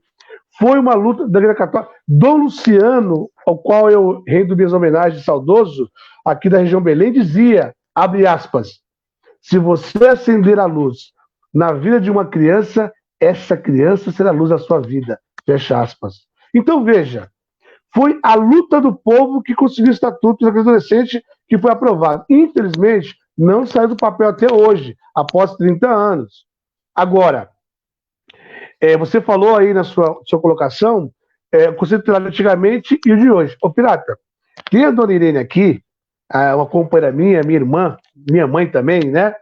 Foi uma luta da Igreja Católica. Dom Luciano, ao qual eu rendo minhas homenagens saudoso, aqui da região Belém, dizia, abre aspas, se você acender a luz na vida de uma criança, essa criança será a luz da sua vida, fecha aspas. Então veja, foi a luta do povo que conseguiu o Estatuto da Criança e Adolescente, que foi aprovado. Infelizmente, não saiu do papel até hoje, após 30 anos. Agora, você falou aí na sua colocação, o Conselho Tutelar antigamente e o de hoje. Ô, Pirata, tem a dona Irene aqui, uma companheira minha irmã, minha mãe também, né?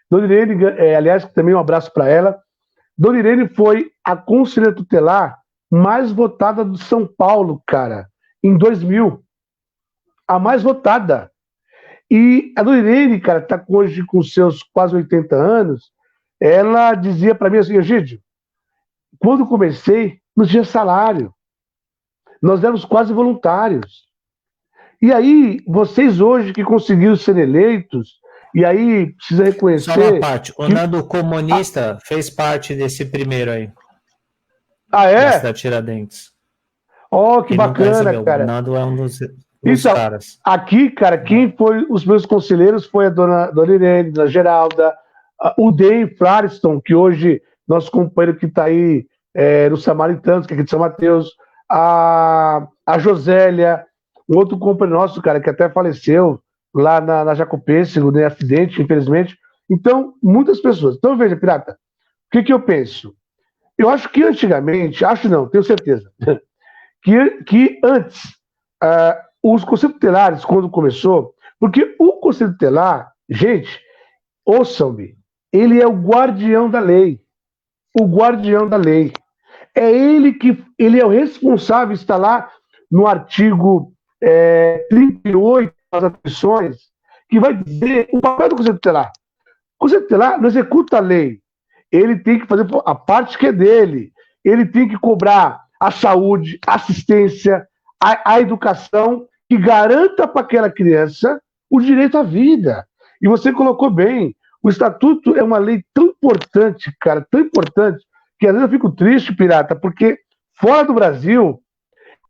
Dona Irene, aliás, também um abraço para ela. Dona Irene foi a conselheira tutelar mais votada do São Paulo, cara. em 2000, a mais votada. E a Dona Irene, cara, está hoje com seus quase 80 anos, ela dizia para mim assim, Egídio, quando comecei, não tinha salário. Nós éramos quase voluntários. E aí, vocês hoje que conseguiram ser eleitos, e aí precisa reconhecer... Só uma parte, o Nando Comunista fez parte desse primeiro aí. Ah, Da é? cidade de Tiradentes. Oh, que Ele nunca bacana, recebeu. cara. O Nando é um dos Então, caras. aqui, cara, quem foi os meus conselheiros foi a dona Irene, a dona Geralda, o Dei Flareston, que hoje, nosso companheiro que está aí no Samaritanos, que é aqui de São Mateus, a Josélia, um outro companheiro nosso, cara, que até faleceu lá na Jacopêssego, em acidente, infelizmente. Então, muitas pessoas. Então, veja, Pirata, o que eu penso? Eu acho que antigamente, acho não, tenho certeza, que antes, os conselhos tutelares, quando começou, porque o conselho tutelar, gente, ouçam-me, ele é o guardião da lei. O guardião da lei. É ele é o responsável, está lá no artigo 38 das atribuições, que vai dizer o papel do conselho tutelar. O conselho tutelar não executa a lei. Ele tem que fazer a parte que é dele. Ele tem que cobrar a saúde, a assistência, a educação, que garanta para aquela criança o direito à vida. E você colocou bem, o Estatuto é uma lei tão importante, cara, tão importante, que às vezes eu fico triste, Pirata, porque fora do Brasil,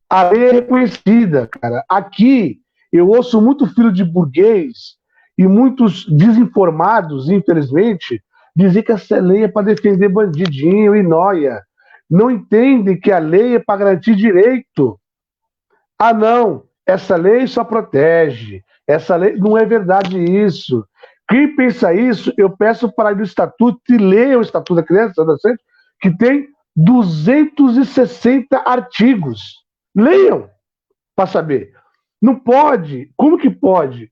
a lei é reconhecida, cara. Aqui, eu ouço muito filho de burguês e muitos desinformados, infelizmente, dizer que essa lei é para defender bandidinho e nóia. Não entendem que a lei é para garantir direito. Ah, não, essa lei só protege. Essa lei não é verdade isso. Quem pensa isso, eu peço para ir no Estatuto e leia o Estatuto da Criança e do Adolescente, que tem 260 artigos. Leiam para saber. Não pode, como que pode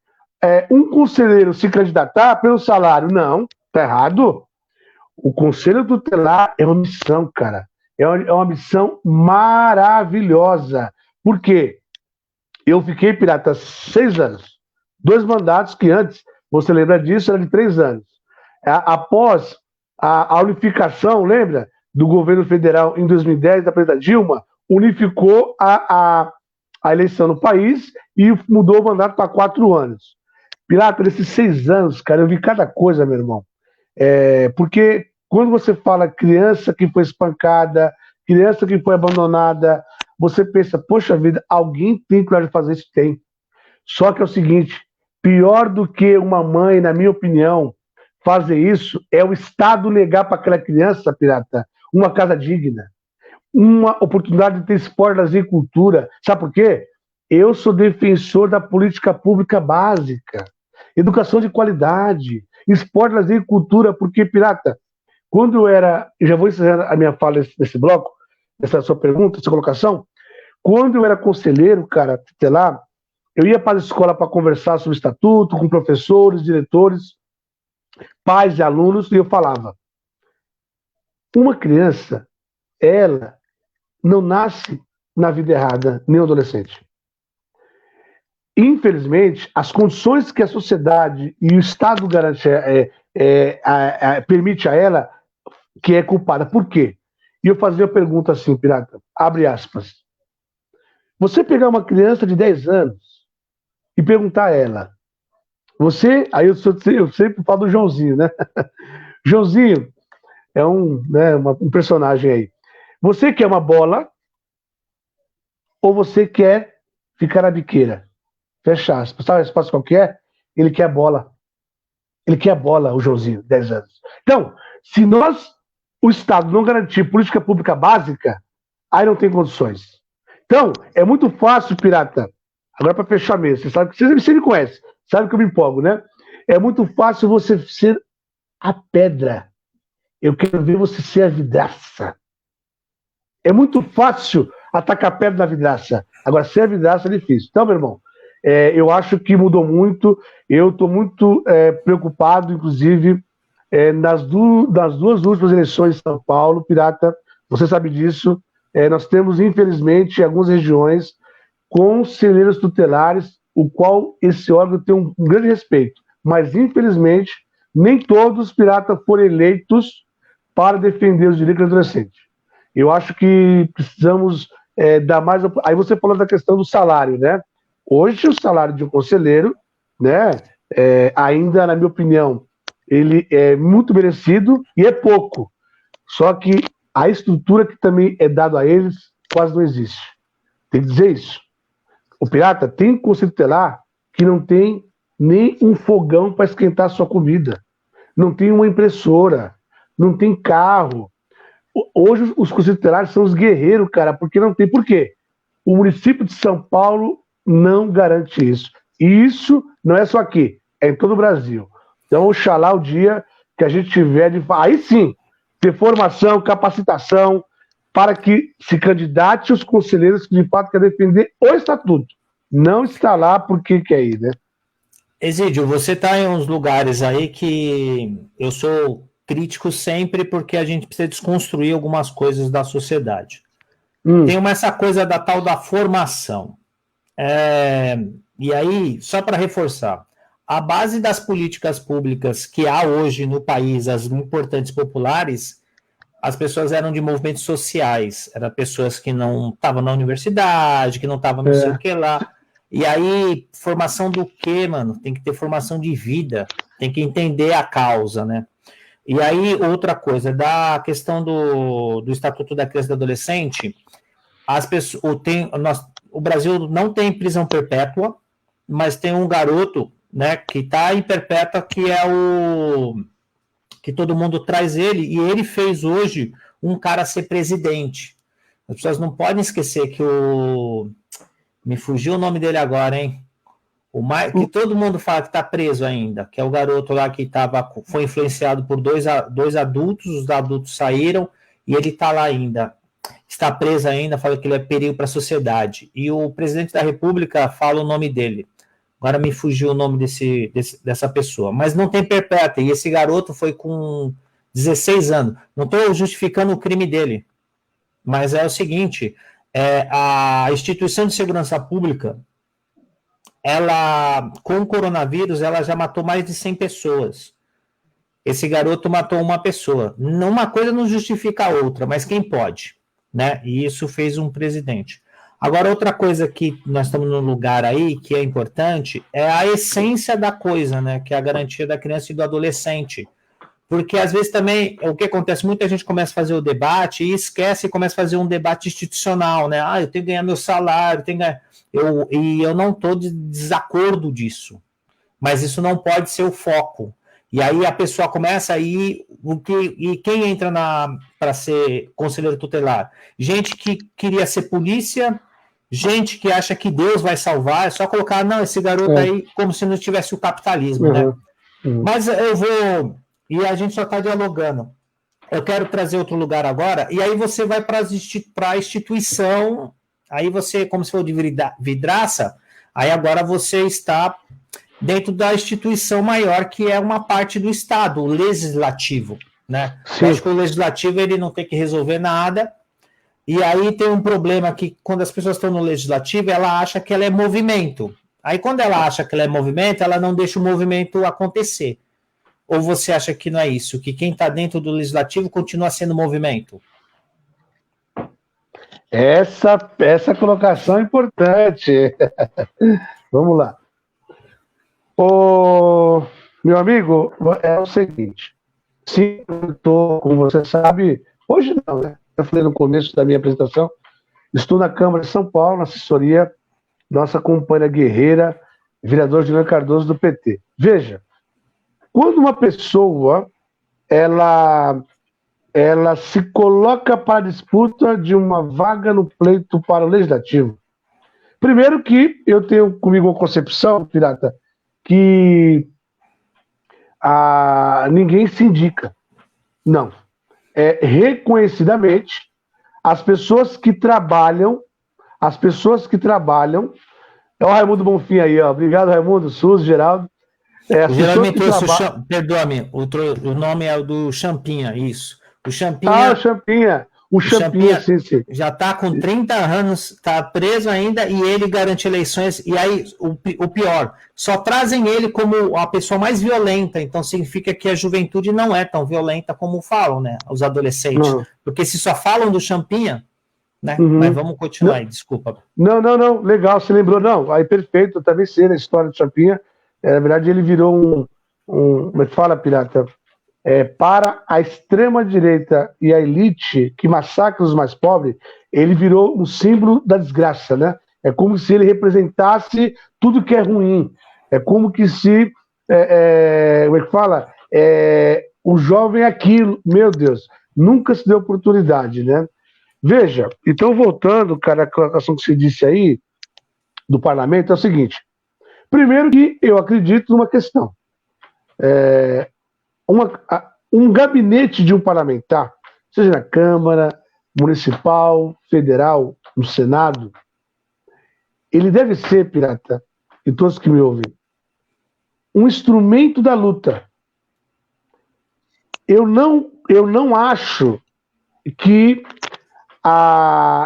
um conselheiro se candidatar pelo salário? Não, tá errado. O Conselho Tutelar é uma missão, cara. É uma missão maravilhosa. Por quê? Eu fiquei, Pirata, 6 anos. 2 mandatos que antes, você lembra disso, era de 3 anos. Após a unificação, lembra? Do governo federal em 2010, da presidenta Dilma, unificou a eleição no país e mudou o mandato para 4 anos. Pirata, nesses 6 anos, cara, eu vi cada coisa, meu irmão. Porque quando você fala criança que foi espancada, criança que foi abandonada, você pensa, poxa vida, alguém tem coragem de fazer isso? Tem. Só que é o seguinte, pior do que uma mãe, na minha opinião, fazer isso, é o Estado negar para aquela criança, Pirata, uma casa digna, uma oportunidade de ter esporte, lazer e cultura. Sabe por quê? Eu sou defensor da política pública básica, educação de qualidade, esporte, lazer e cultura, porque, Pirata, quando eu era, já vou encerrar a minha fala nesse bloco, essa sua pergunta, essa colocação, quando eu era conselheiro, cara, tutelar, eu ia para a escola para conversar sobre o estatuto, com professores, diretores, pais e alunos, e eu falava, uma criança, ela não nasce na vida errada, nem um adolescente. Infelizmente, as condições que a sociedade e o Estado garante, permite a ela, que é culpada. Por quê? E eu fazia a pergunta assim, Pirata, abre aspas. Você pegar uma criança de 10 anos e perguntar a ela, aí eu sempre falo do Joãozinho, né? Joãozinho é um personagem aí. Você quer uma bola ou você quer ficar na biqueira? Fecha aspas. Sabe a resposta qual que é? Ele quer a bola. Ele quer a bola, o Joãozinho, 10 anos. Então, se o Estado não garantir política pública básica, aí não tem condições. Então, é muito fácil, Pirata, agora para fechar mesmo, você me conhece, sabe que eu me empolgo, né? É muito fácil você ser a pedra. Eu quero ver você ser a vidraça. É muito fácil atacar pedra na vidraça. Agora, ser a vidraça é difícil. Então, meu irmão, eu acho que mudou muito. Eu estou muito preocupado, inclusive, nas duas últimas eleições em São Paulo, Pirata, você sabe disso. Nós temos, infelizmente, algumas regiões conselheiros tutelares, o qual esse órgão tem um grande respeito. Mas, infelizmente, nem todos os piratas foram eleitos para defender os direitos do adolescente. Eu acho que precisamos dar mais... Aí você falou da questão do salário, né? Hoje, o salário de um conselheiro, né, ainda, na minha opinião, ele é muito merecido e é pouco. Só que a estrutura que também é dada a eles quase não existe. Tem que dizer isso. O pirata tem conselho tutelar que não tem nem um fogão para esquentar a sua comida. Não tem uma impressora. Não tem carro. Hoje os conselhos tutelares são os guerreiros, cara, porque não tem. Por quê? O município de São Paulo não garante isso. E isso não é só aqui, é em todo o Brasil. Então, oxalá o dia que a gente tiver de... Aí sim, ter formação, capacitação, para que se candidate os conselheiros que de fato querem defender o estatuto. Não está lá porque quer ir, né? Exídio, você está em uns lugares aí que eu sou crítico sempre porque a gente precisa desconstruir algumas coisas da sociedade. Tem essa coisa da tal da formação. E aí, só para reforçar, a base das políticas públicas que há hoje no país, as importantes populares, as pessoas eram de movimentos sociais, eram pessoas que não estavam na universidade, que não estavam não sei o que lá. E aí, formação do quê, mano? Tem que ter formação de vida, tem que entender a causa, né? E aí, outra coisa, da questão do Estatuto da Criança e do Adolescente, as pessoas, o Brasil não tem prisão perpétua, mas tem um garoto, né, que está em perpétua, que é que todo mundo traz ele, e ele fez hoje um cara ser presidente. As pessoas não podem esquecer que me fugiu o nome dele agora, hein? Que todo mundo fala que está preso ainda, que é o garoto lá que foi influenciado por dois adultos, os adultos saíram, e ele está lá ainda. Está preso ainda, fala que ele é perigo para a sociedade. E o presidente da República fala o nome dele. Agora me fugiu o nome dessa pessoa. Mas não tem perpétua. E esse garoto foi com 16 anos. Não estou justificando o crime dele. Mas é o seguinte, a instituição de segurança pública, ela, com o coronavírus, ela já matou mais de 100 pessoas. Esse garoto matou uma pessoa. Uma coisa não justifica a outra, mas quem pode? Né? E isso fez um presidente. Agora, outra coisa que nós estamos num lugar aí que é importante é a essência da coisa, né? Que é a garantia da criança e do adolescente. Porque às vezes também o que acontece, muita gente começa a fazer o debate e esquece e começa a fazer um debate institucional, né? Eu tenho que ganhar meu salário, eu não estou de desacordo disso, mas isso não pode ser o foco. E aí a pessoa começa a ir. E quem entra para ser conselheiro tutelar? Gente que queria ser polícia, gente que acha que Deus vai salvar, é só colocar, não, esse garoto aí, como se não tivesse o capitalismo, né? Mas eu vou. E a gente só está dialogando. Eu quero trazer outro lugar agora, e aí você vai para a instituição, aí você, como se for de vidraça, aí agora você está dentro da instituição maior, que é uma parte do Estado, o legislativo, né? Eu acho que o legislativo ele não tem que resolver nada, e aí tem um problema que quando as pessoas estão no legislativo, ela acha que ela é movimento. Aí quando ela acha que ela é movimento, ela não deixa o movimento acontecer. Ou você acha que não é isso? Que quem está dentro do legislativo continua sendo movimento? Essa colocação é importante. Vamos lá. Meu amigo, é o seguinte. Sim, eu estou, como você sabe, hoje não, né? Eu falei no começo da minha apresentação, estou na Câmara de São Paulo, na assessoria, nossa companheira guerreira, vereador Juliano Cardoso, do PT. Veja, quando uma pessoa ela se coloca para a disputa de uma vaga no pleito para o legislativo, primeiro que eu tenho comigo uma concepção, pirata, que ninguém se indica. Não. Reconhecidamente, as pessoas que trabalham, é o Raimundo Bonfim aí, ó. Obrigado, Raimundo, Suzy, Geraldo. O Geraldo me trouxe perdoa-me, o nome é o do Champinha, isso. O Champinha. O Champinha. O Champinha, sim. Já está com 30 anos, está preso ainda e ele garante eleições. E aí, o pior, só trazem ele como a pessoa mais violenta. Então, significa que a juventude não é tão violenta como falam, né? Os adolescentes. Não. Porque se só falam do Champinha, né? Mas vamos continuar aí, desculpa. Não, legal, você lembrou. Não, aí perfeito, eu também sei a história do Champinha. Na verdade, ele virou como é que fala, Pirata? Para a extrema-direita e a elite que massacra os mais pobres, ele virou um símbolo da desgraça, né? É como se ele representasse tudo que é ruim. É como que se, como é que fala? O jovem é aquilo, meu Deus, nunca se deu oportunidade, né? Veja, então voltando, cara, a colocação que você disse aí, do parlamento, é o seguinte. Primeiro que eu acredito numa questão. Um gabinete de um parlamentar, seja na Câmara, Municipal, Federal, no Senado, ele deve ser, Pirata, e todos que me ouvem, um instrumento da luta. Eu não acho que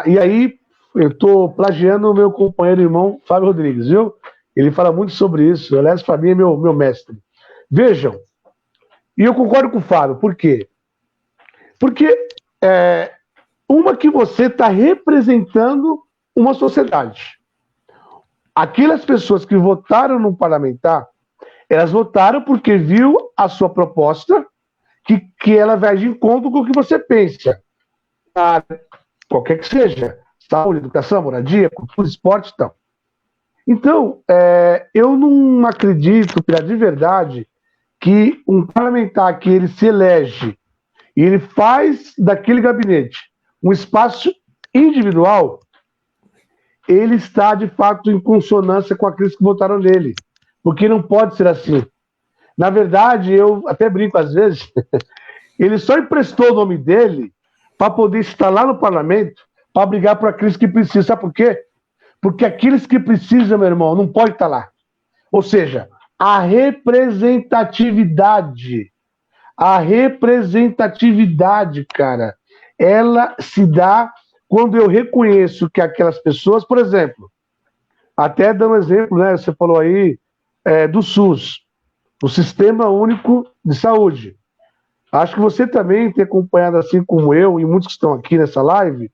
e aí eu estou plagiando o meu companheiro e irmão Fábio Rodrigues, viu? Ele fala muito sobre isso. Aliás, para mim é meu mestre. Vejam, e eu concordo com o Fábio, por quê? Porque uma que você está representando uma sociedade. Aquelas pessoas que votaram no parlamentar, elas votaram porque viu a sua proposta, que ela vai de encontro com o que você pensa. Qualquer que seja, saúde, educação, moradia, cultura, esporte e tal. Então, eu não acredito, de verdade, que um parlamentar que ele se elege e ele faz daquele gabinete um espaço individual, ele está, de fato, em consonância com aqueles que votaram nele. Porque não pode ser assim. Na verdade, eu até brinco às vezes, ele só emprestou o nome dele para poder estar lá no parlamento para brigar por aqueles que precisam. Sabe por quê? Porque aqueles que precisam, meu irmão, não pode estar lá. Ou seja, a representatividade, cara, ela se dá quando eu reconheço que aquelas pessoas, por exemplo, até dando um exemplo, né? Você falou aí do SUS, o Sistema Único de Saúde. Acho que você também tem acompanhado, assim como eu e muitos que estão aqui nessa live,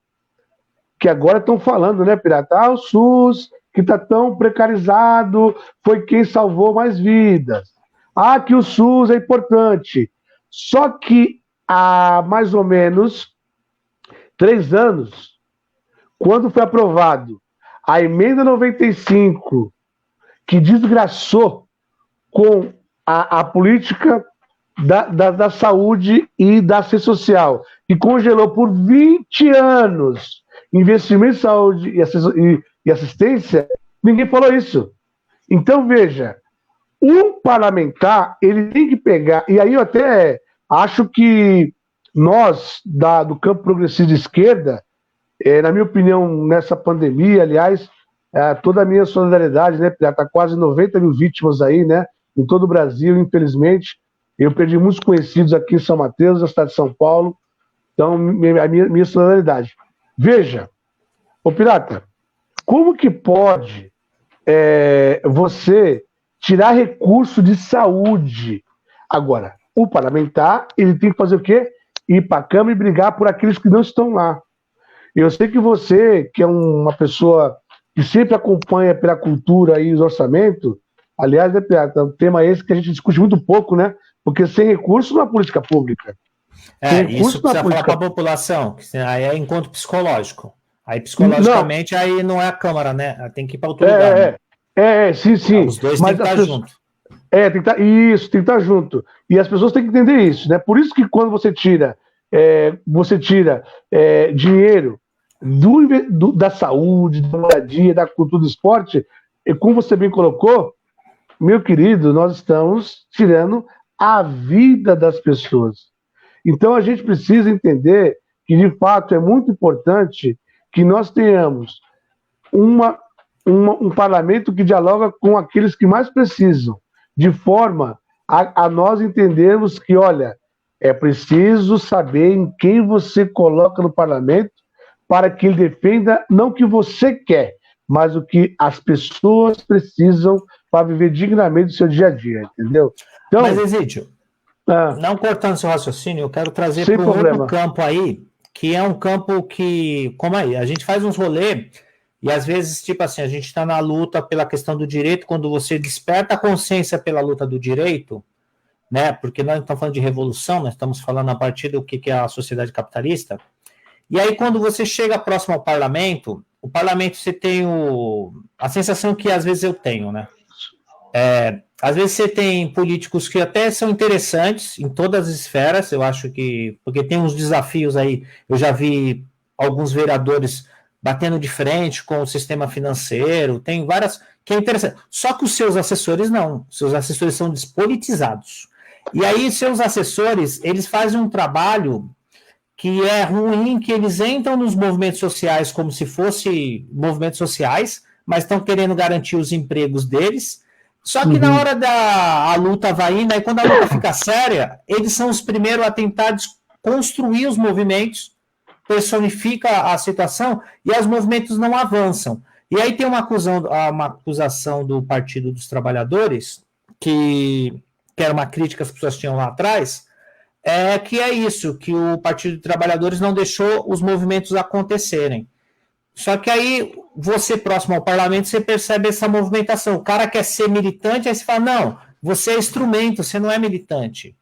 que agora estão falando, né, Pirata? O SUS, que está tão precarizado, foi quem salvou mais vidas. Que o SUS é importante. Só que há mais ou menos 3 anos, quando foi aprovado a emenda 95, que desgraçou com a política da saúde e da assistência social, que congelou por 20 anos investimento em saúde e assistência, ninguém falou isso. Então, veja, um parlamentar, ele tem que pegar, e aí eu até acho que nós, do campo progressista de esquerda, na minha opinião, nessa pandemia, aliás, toda a minha solidariedade, né, está quase 90 mil vítimas aí, né, em todo o Brasil, infelizmente. Eu perdi muitos conhecidos aqui em São Mateus, na cidade de São Paulo. Então, a minha solidariedade. Veja, ô Pirata, como que pode você tirar recurso de saúde? Agora, o parlamentar, ele tem que fazer o quê? Ir para a Câmara e brigar por aqueles que não estão lá. Eu sei que você, que é uma pessoa que sempre acompanha pela cultura e os orçamentos, aliás, né, Pirata, um tema esse que a gente discute muito pouco, né? Porque sem recurso não há política pública. Isso precisa falar para a população, que aí é encontro psicológico. Aí, psicologicamente, aí não é a Câmara, né? Tem que ir para outro lugar. Né? Sim. Os dois têm que estar juntos. Tem que estar, isso, tem que estar junto. E as pessoas têm que entender isso, né? Por isso que quando você tira dinheiro da saúde, da moradia, da cultura do esporte, e como você bem colocou, meu querido, nós estamos tirando a vida das pessoas. Então a gente precisa entender que, de fato, é muito importante que nós tenhamos um parlamento que dialoga com aqueles que mais precisam, de forma a nós entendermos que, olha, É preciso saber em quem você coloca no parlamento para que ele defenda não o que você quer, mas o que as pessoas precisam para viver dignamente o seu dia a dia, entendeu? Mas, Então, Exídio, não cortando seu raciocínio, eu quero trazer sem para um outro problema. campo aí, que é um campo que, como aí, a gente faz uns rolês e às vezes, tipo assim, a gente está na luta pela questão do direito, quando você desperta a consciência pela luta do direito, né? Porque nós não estamos falando de revolução, nós estamos falando a partir do que é a sociedade capitalista. E aí, quando você chega próximo ao parlamento, o parlamento você tem a sensação que às vezes eu tenho, né? Às vezes você tem políticos que até são interessantes em todas as esferas, eu acho que, porque tem uns desafios aí, eu já vi alguns vereadores batendo de frente com o sistema financeiro, tem várias, que é interessante, só que os seus assessores não, seus assessores são despolitizados, e aí seus assessores, eles fazem um trabalho que é ruim, que eles entram nos movimentos sociais como se fossem movimentos sociais, mas estão querendo garantir os empregos deles. Só que na hora da luta vai indo, aí quando a luta fica séria, eles são os primeiros a tentar construir os movimentos, personifica a situação, e aí os movimentos não avançam. E aí tem uma acusação do Partido dos Trabalhadores, que era uma crítica que as pessoas tinham lá atrás, que é isso, que o Partido dos Trabalhadores não deixou os movimentos acontecerem. Só que aí, você próximo ao parlamento, você percebe essa movimentação. O cara quer ser militante, aí você fala, não, você é instrumento, você não é militante.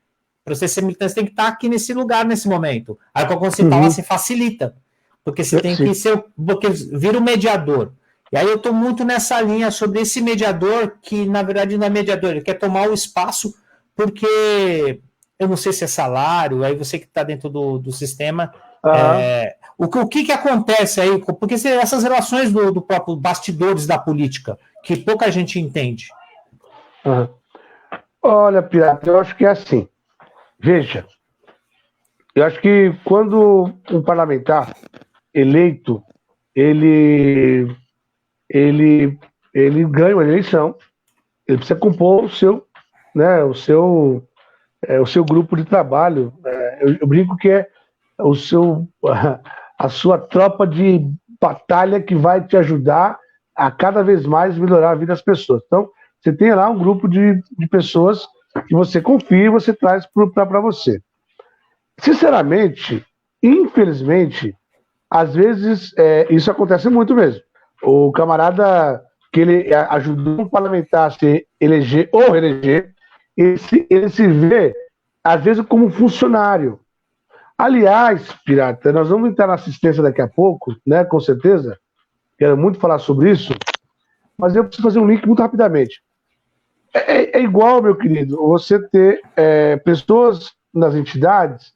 Para você ser militante, você tem que estar aqui nesse lugar, nesse momento. Aí, quando você está lá, você facilita. Porque você tem que ser, porque vira o mediador. E aí eu estou muito nessa linha sobre esse mediador, que na verdade não é mediador, ele quer tomar o espaço, porque eu não sei se é salário, aí você que está dentro do sistema... O que acontece aí? Porque essas relações do próprio bastidores da política, que pouca gente entende. Olha, Pirata, eu acho que é assim. Veja, eu acho que quando um parlamentar eleito, ele ganha uma eleição, ele precisa compor o seu, né, o seu grupo de trabalho. Eu brinco que é a sua tropa de batalha que vai te ajudar a cada vez mais melhorar a vida das pessoas. Então, você tem lá um grupo de pessoas que você confia e você traz para você. Sinceramente, infelizmente, às vezes isso acontece muito mesmo. O camarada que ele ajudou um parlamentar a se eleger ou reeleger, ele se vê, às vezes, como funcionário. Aliás, Pirata, nós vamos entrar na assistência daqui a pouco, né? Com certeza. Quero muito falar sobre isso, mas eu preciso fazer um link muito rapidamente. É igual, meu querido, você ter pessoas nas entidades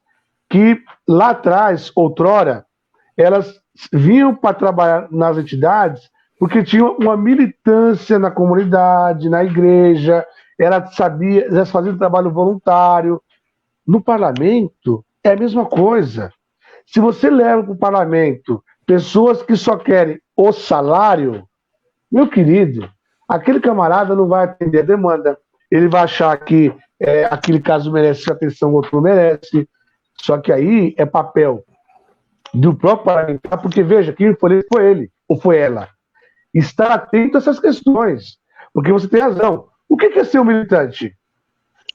que lá atrás, outrora, elas vinham para trabalhar nas entidades porque tinham uma militância na comunidade, na igreja, elas faziam trabalho voluntário. No parlamento, é a mesma coisa. Se você leva para o parlamento pessoas que só querem o salário, meu querido, aquele camarada não vai atender a demanda, ele vai achar que aquele caso merece atenção, o outro não merece. Só que aí é papel do próprio parlamentar, porque veja, quem foi ele ou foi ela. Estar atento a essas questões, porque você tem razão. O que é ser um militante?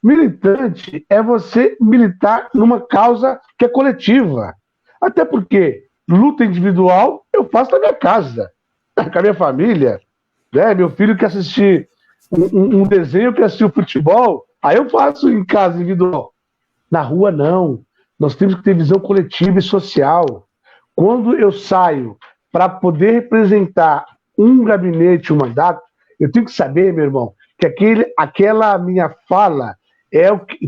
Militante é você militar numa causa que é coletiva. Até porque luta individual eu faço na minha casa, com a minha família. Né? Meu filho quer assistir um desenho, quer assistir o futebol, aí eu faço em casa individual. Na rua, não. Nós temos que ter visão coletiva e social. Quando eu saio para poder representar um gabinete, um mandato, eu tenho que saber, meu irmão, que aquela minha fala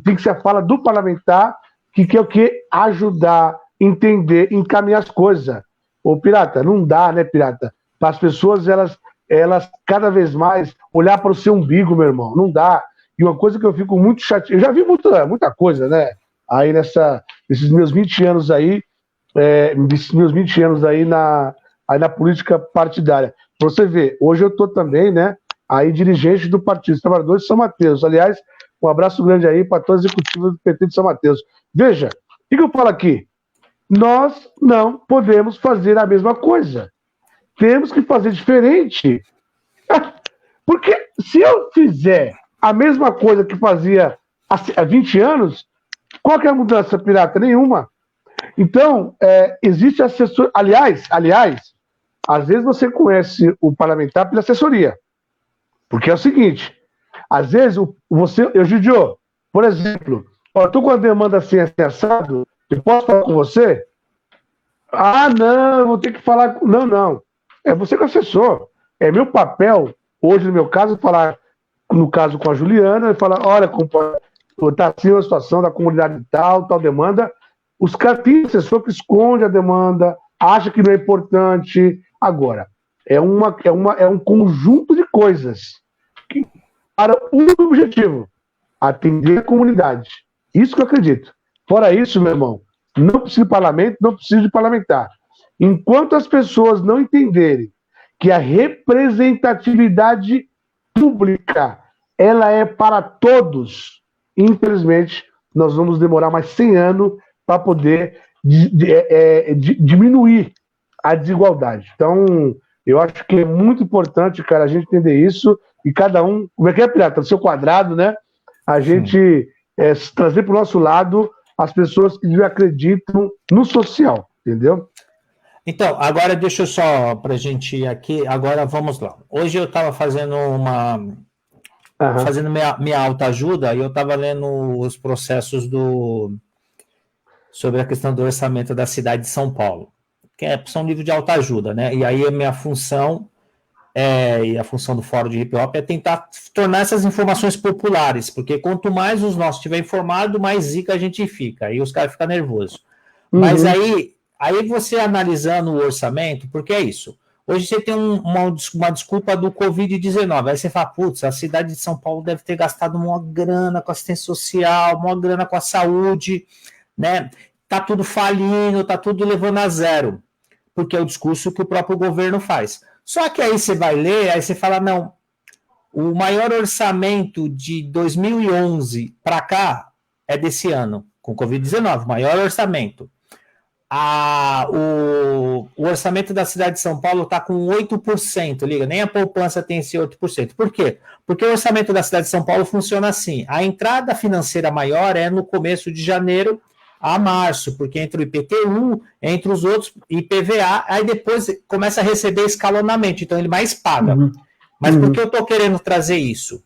tem que ser a fala do parlamentar, que é o que? Ajudar, entender, encaminhar as coisas. Ô, Pirata, não dá, né, Pirata? Para as pessoas, elas cada vez mais olhar para o seu umbigo, meu irmão. Não dá. E uma coisa que eu fico muito chateado, eu já vi muita coisa, né? Aí nesses meus 20 anos aí, na política partidária. Para você ver, hoje eu estou também, né, aí dirigente do Partido dos Trabalhadores de São Mateus. Aliás, Um abraço grande aí para todos os executivos do PT de São Mateus. Veja, o que eu falo aqui? Nós não podemos fazer a mesma coisa. Temos que fazer diferente. Porque se eu fizer a mesma coisa que fazia há 20 anos, qual que é a mudança, Pirata? Nenhuma. Então, existe assessor... Aliás, às vezes você conhece o parlamentar pela assessoria. Porque é o seguinte, às vezes Egidio, por exemplo, eu estou com a demanda assim assado, eu posso falar com você? Ah, não, eu vou ter que falar com... Não. É você que é assessor. É meu papel, hoje no meu caso, falar, no caso com a Juliana, e falar, olha, está assim a situação da comunidade tal demanda. Os caras têm assessor que esconde a demanda, acha que não é importante. Agora, é um conjunto de coisas para um objetivo, atender a comunidade. Isso que eu acredito. Fora isso, meu irmão, não precisa de parlamento, não precisa de parlamentar. Enquanto as pessoas não entenderem que a representatividade pública ela é para todos, infelizmente, nós vamos demorar mais 100 anos para poder diminuir a desigualdade. Então, eu acho que é muito importante, cara, a gente entender isso e cada um, como é que é, Pirata? No seu quadrado, né? A gente trazer para o nosso lado as pessoas que acreditam no social, entendeu? Então, agora deixa eu só, para a gente ir aqui, agora vamos lá. Hoje eu estava fazendo fazendo minha autoajuda e eu estava lendo os processos sobre a questão do orçamento da cidade de São Paulo, que são livro de autoajuda, né? E aí a minha função e a função do Fórum de Hip Hop é tentar tornar essas informações populares, porque quanto mais os nossos estiver informado, mais zica a gente fica, aí os caras ficam nervosos. Mas aí você analisando o orçamento, porque é isso, hoje você tem uma desculpa do Covid-19, aí você fala, putz, a cidade de São Paulo deve ter gastado uma grana com assistência social, uma grana com a saúde, né? Tá tudo falindo, tá tudo levando a zero, porque é o discurso que o próprio governo faz. Só que aí você vai ler, aí você fala, não, o maior orçamento de 2011 para cá é desse ano, com Covid-19, maior orçamento. O orçamento da cidade de São Paulo está com 8%, liga, nem a poupança tem esse 8%. Por quê? Porque o orçamento da cidade de São Paulo funciona assim, a entrada financeira maior é no começo de janeiro a março, porque entre o IPTU, entre os outros, IPVA, aí depois começa a receber escalonamento, então ele mais paga. Mas por que eu estou querendo trazer isso?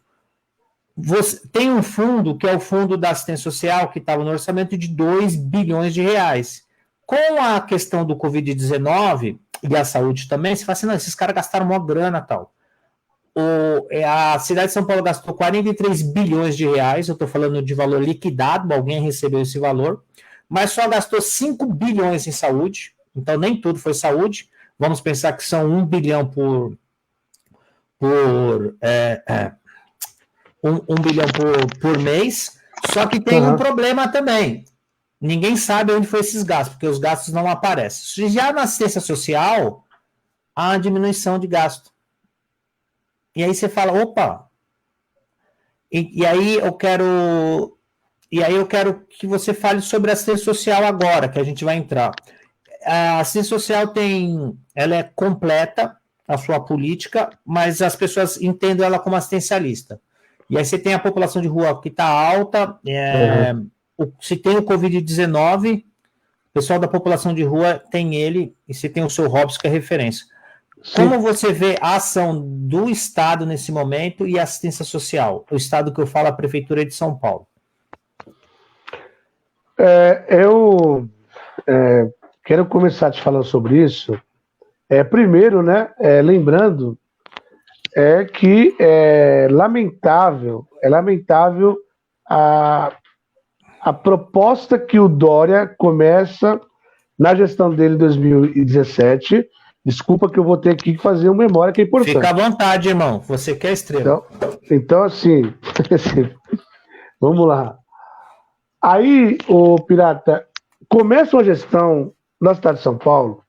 Tem um fundo, que é o Fundo da Assistência Social, que estava no orçamento de 2 bilhões de reais. Com a questão do Covid-19 e a saúde também, você fala assim, não, esses caras gastaram uma grana e tal. A cidade de São Paulo gastou 43 bilhões de reais, eu estou falando de valor liquidado, alguém recebeu esse valor, mas só gastou 5 bilhões em saúde, então nem tudo foi saúde, vamos pensar que são 1 bilhão por mês, só que tem um problema também, ninguém sabe onde foi esses gastos, porque os gastos não aparecem. Já na assistência social, há uma diminuição de gasto. E aí você fala, opa, e aí eu quero que você fale sobre a assistência social agora, que a gente vai entrar. A assistência social ela é completa, a sua política, mas as pessoas entendem ela como assistencialista. E aí você tem a população de rua que está alta, se tem o Covid-19, o pessoal da população de rua tem ele, e se tem o seu Robson, que é referência. Sim. Como você vê a ação do Estado nesse momento e a assistência social? O Estado que eu falo, a Prefeitura de São Paulo. Eu quero começar te falando sobre isso. Primeiro, né, lembrando que é lamentável a proposta que o Dória começa na gestão dele em 2017. Desculpa que eu vou ter que fazer uma memória que é importante. Fica à vontade, irmão. Você quer estrela. Então assim, vamos lá. Aí, o Pirata, começa uma gestão na cidade de São Paulo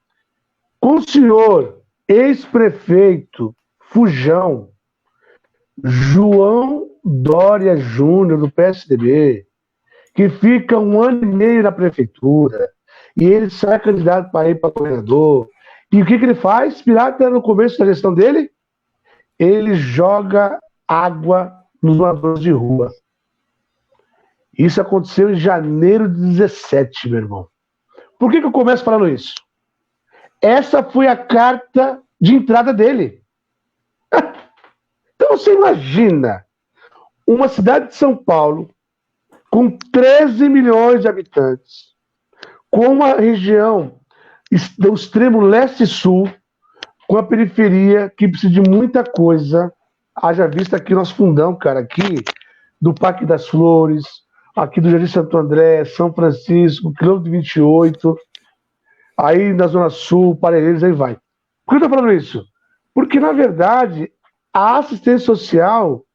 com o senhor ex-prefeito Fujão, João Dória Júnior, do PSDB, que fica 1 ano e meio na prefeitura, e ele sai candidato para ir para governador. E o que ele faz? Pirata, no começo da gestão dele, ele joga água nos moradores de rua. Isso aconteceu em janeiro de 17, meu irmão. Por que eu começo falando isso? Essa foi a carta de entrada dele. Então você imagina uma cidade de São Paulo com 13 milhões de habitantes, com uma região do extremo leste e sul, com a periferia que precisa de muita coisa. Haja vista aqui nosso fundão, cara, aqui do Parque das Flores, aqui do Jardim Santo André, São Francisco, quilômetro 28, aí na Zona Sul, Parelheiros, aí vai. Por que eu tô falando isso? Porque, na verdade, a assistência social,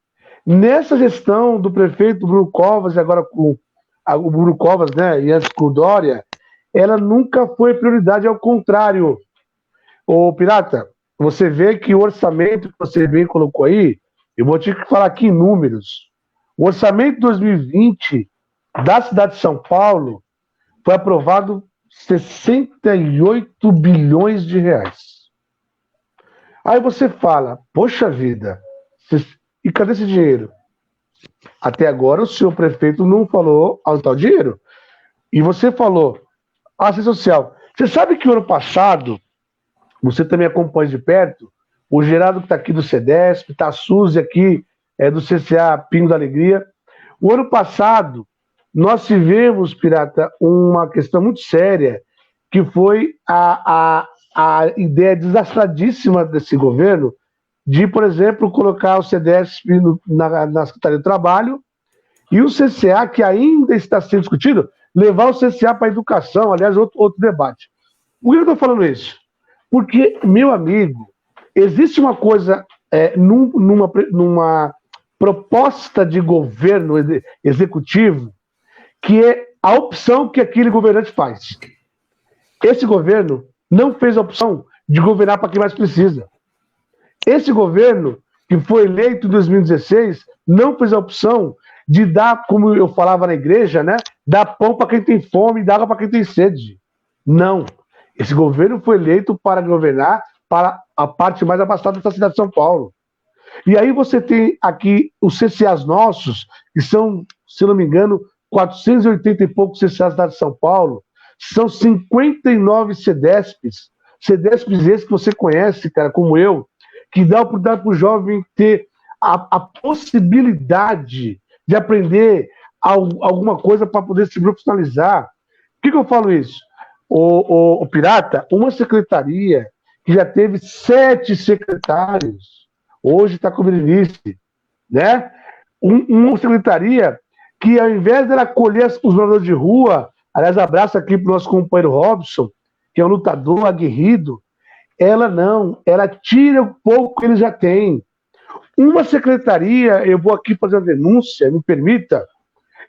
nessa gestão do prefeito Bruno Covas, e agora com o Bruno Covas, né, e antes com o Dória, ela nunca foi prioridade, ao contrário. Ô, Pirata, você vê que o orçamento que você bem colocou aí, eu vou te falar aqui em números. O orçamento de 2020 da cidade de São Paulo foi aprovado 68 bilhões de reais. Aí você fala, poxa vida, e cadê esse dinheiro? Até agora o senhor prefeito não falou onde está o dinheiro. E você falou, assistência social. Você sabe que o ano passado, você também acompanha de perto, o Gerardo que está aqui do CEDESP, está a Suzy aqui, do CCA Pingo da Alegria. O ano passado, nós tivemos, Pirata, uma questão muito séria, que foi a ideia desastradíssima desse governo de, por exemplo, colocar o CEDESP na Secretaria do Trabalho e o CCA, que ainda está sendo discutido, levar o CCA para a educação, aliás, outro debate. Por que eu estou falando isso? Porque, meu amigo, existe uma coisa numa proposta de governo executivo que é a opção que aquele governante faz. Esse governo não fez a opção de governar para quem mais precisa. Esse governo, que foi eleito em 2016, não fez a opção de dar, como eu falava na igreja, né, dar pão para quem tem fome e dar água para quem tem sede. Não. Esse governo foi eleito para governar para a parte mais abastada da cidade de São Paulo. E aí você tem aqui os CCAs nossos, que são, se não me engano, 480 e poucos CCAs da cidade de São Paulo, são 59 CEDESPs, CEDESPs esses que você conhece, cara, como eu, que dá a oportunidade para o jovem ter a possibilidade de aprender alguma coisa para poder se profissionalizar. Por que eu falo isso? O Pirata, uma secretaria que já teve 7 secretários, hoje está com o Berenice, né? Uma secretaria que, ao invés dela acolher os moradores de rua, aliás, abraço aqui para o nosso companheiro Robson, que é um lutador aguerrido, ela tira o pouco que ele já tem. Uma secretaria, eu vou aqui fazer uma denúncia, me permita,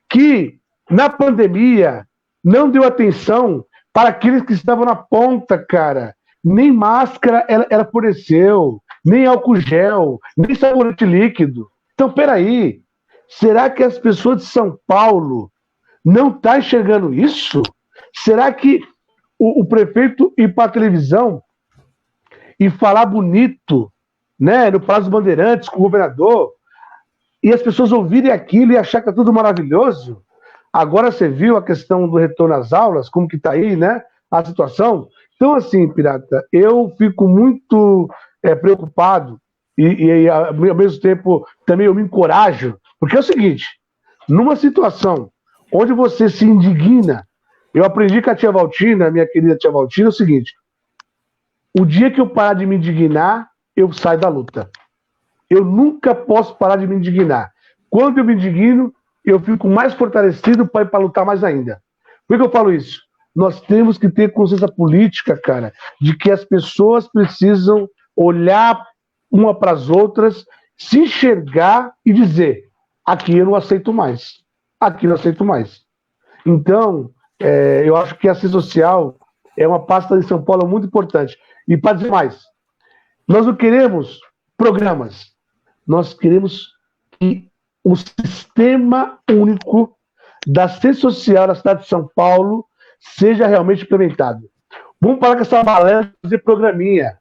que na pandemia não deu atenção para aqueles que estavam na ponta, cara. Nem máscara ela forneceu, nem álcool gel, nem sabonete líquido. Então, peraí, será que as pessoas de São Paulo não estão enxergando isso? Será que o prefeito ir para a televisão e falar bonito, né, no Palácio dos Bandeirantes, com o governador, e as pessoas ouvirem aquilo e achar que é tudo maravilhoso? Agora você viu a questão do retorno às aulas, como que está aí, né, a situação? Então, assim, Pirata, eu fico muito preocupado e, ao mesmo tempo, também eu me encorajo, porque é o seguinte, numa situação onde você se indigna, eu aprendi com a tia Valtina, minha querida tia Valtina, é o seguinte, o dia que eu parar de me indignar, eu saio da luta. Eu nunca posso parar de me indignar. Quando eu me indigno, eu fico mais fortalecido para lutar mais ainda. Por que eu falo isso? Nós temos que ter consciência política, cara, de que as pessoas precisam olhar uma para as outras, se enxergar e dizer, aqui eu não aceito mais. Aqui eu não aceito mais. Então, eu acho que a assistência social é uma pasta de São Paulo muito importante. E para dizer mais, nós não queremos programas, nós queremos que o sistema único da assistência social na cidade de São Paulo seja realmente implementado. Vamos parar com essa balela de fazer programinha.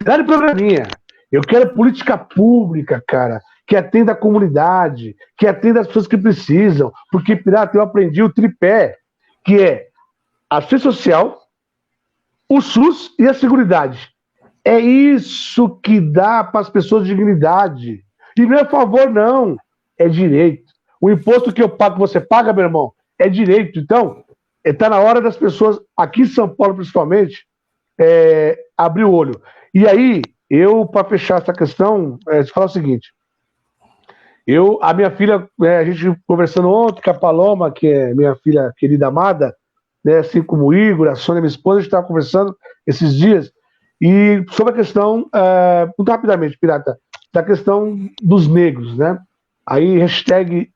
Nada de programinha. Eu quero política pública, cara, que atenda a comunidade, que atenda as pessoas que precisam. Porque, pirata, eu aprendi o tripé, que é a assistência social, o SUS e a Seguridade. É isso que dá para as pessoas dignidade. E não é favor, não. É direito. O imposto que eu pago, que você paga, meu irmão, é direito. Então, está na hora das pessoas, aqui em São Paulo principalmente, abrir o olho. E aí, para fechar essa questão, te falar o seguinte. A minha filha, a gente conversando ontem com a Paloma, que é minha filha querida amada, né, assim como o Igor, a Sônia, minha esposa, a gente estava conversando esses dias, e sobre a questão, muito rapidamente, Pirata, da questão dos negros, né? Aí, hashtag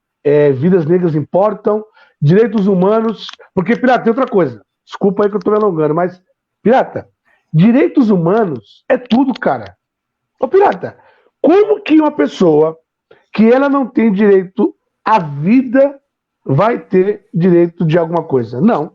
vidas negras importam, direitos humanos, porque, Pirata, tem outra coisa, desculpa aí que eu estou me alongando, mas, Pirata, direitos humanos é tudo, cara. Ô, Pirata, como que uma pessoa que ela não tem direito à vida vai ter direito de alguma coisa? Não.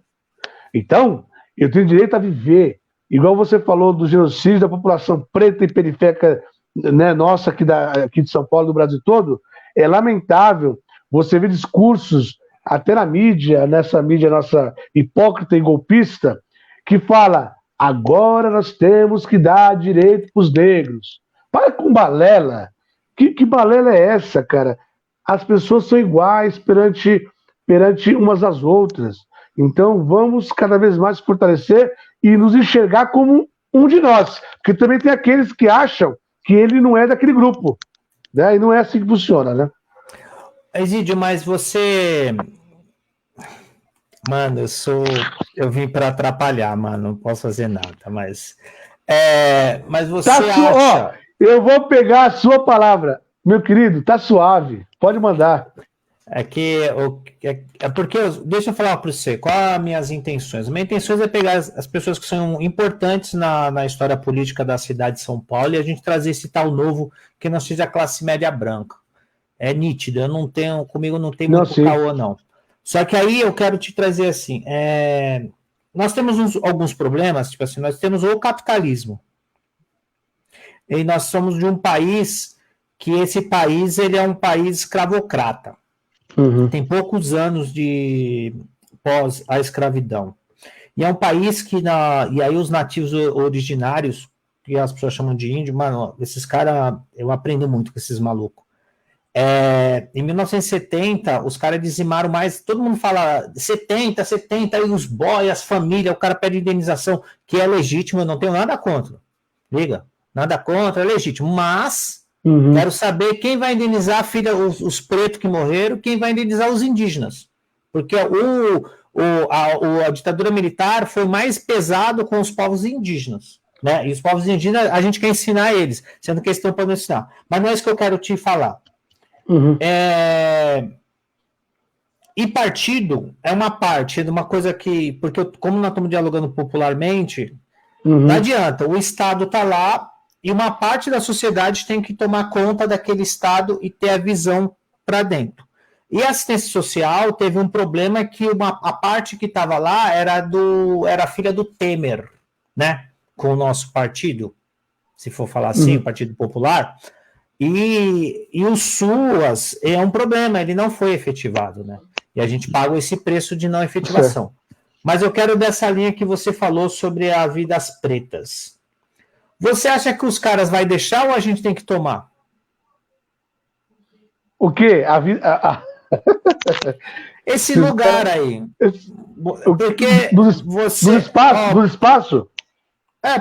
Então, eu tenho direito a viver. Igual você falou do genocídio da população preta e periférica, né, nossa aqui de São Paulo, do Brasil todo, é lamentável você ver discursos, até na mídia, nessa mídia nossa hipócrita e golpista, que fala, agora nós temos que dar direito para os negros. Para com balela. Que balela é essa, cara? As pessoas são iguais perante umas às outras. Então, vamos cada vez mais fortalecer e nos enxergar como um de nós. Porque também tem aqueles que acham que ele não é daquele grupo. Né? E não é assim que funciona, né? Exídio, mas você... Mano, eu vim para atrapalhar, mano. Não posso fazer nada, mas... Mas você acha... eu vou pegar a sua palavra. Meu querido, tá suave. Pode mandar. Porque, deixa eu falar para você, qual as minhas intenções? As minhas intenções é pegar as pessoas que são importantes na história política da cidade de São Paulo e a gente trazer esse tal novo que não seja a classe média branca. É nítido, comigo não tem muito caô, não. Só que aí eu quero te trazer assim, nós temos alguns problemas, tipo assim, nós temos o capitalismo. E nós somos de um país que esse país ele é um país escravocrata. Uhum. Tem poucos anos de pós a escravidão. E é um país que, e aí os nativos originários, que as pessoas chamam de índio, mano, esses caras, eu aprendo muito com esses malucos. Em 1970, os caras dizimaram mais, todo mundo fala 70, aí os boys, as famílias, o cara pede indenização, que é legítimo, eu não tenho nada contra. Liga, nada contra, é legítimo, mas quero saber quem vai indenizar os pretos que morreram, quem vai indenizar os indígenas. Porque a ditadura militar foi mais pesado com os povos indígenas. Né? E os povos indígenas, a gente quer ensinar eles, sendo que eles estão para ensinar. Mas não é isso que eu quero te falar. E partido é uma parte de uma coisa que, porque como nós estamos dialogando popularmente, não adianta, o Estado está lá e uma parte da sociedade tem que tomar conta daquele Estado e ter a visão para dentro. E a assistência social teve um problema que a parte que estava lá era filha do Temer, né? Com o nosso partido, se for falar assim, o Partido Popular. E o SUAS é um problema, ele não foi efetivado, né? E a gente paga esse preço de não efetivação. Mas eu quero dessa linha que você falou sobre a vidas pretas. Você acha que os caras vão deixar ou a gente tem que tomar? O quê? Esse lugar aí. Porque você... Do espaço?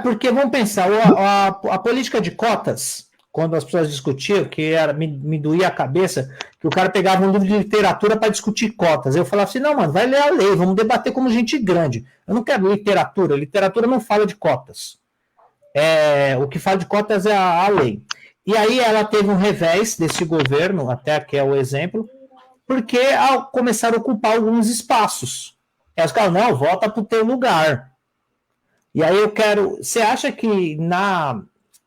Porque vamos pensar, a política de cotas... Quando as pessoas discutiam, que me doía a cabeça, que o cara pegava um livro de literatura para discutir cotas. Eu falava assim, não, mano, vai ler a lei, vamos debater como gente grande. Eu não quero literatura não fala de cotas. O que fala de cotas é a lei. E aí ela teve um revés desse governo, até que é o exemplo, porque começaram a ocupar alguns espaços. E os caras, não, volta para o teu lugar. E aí você acha que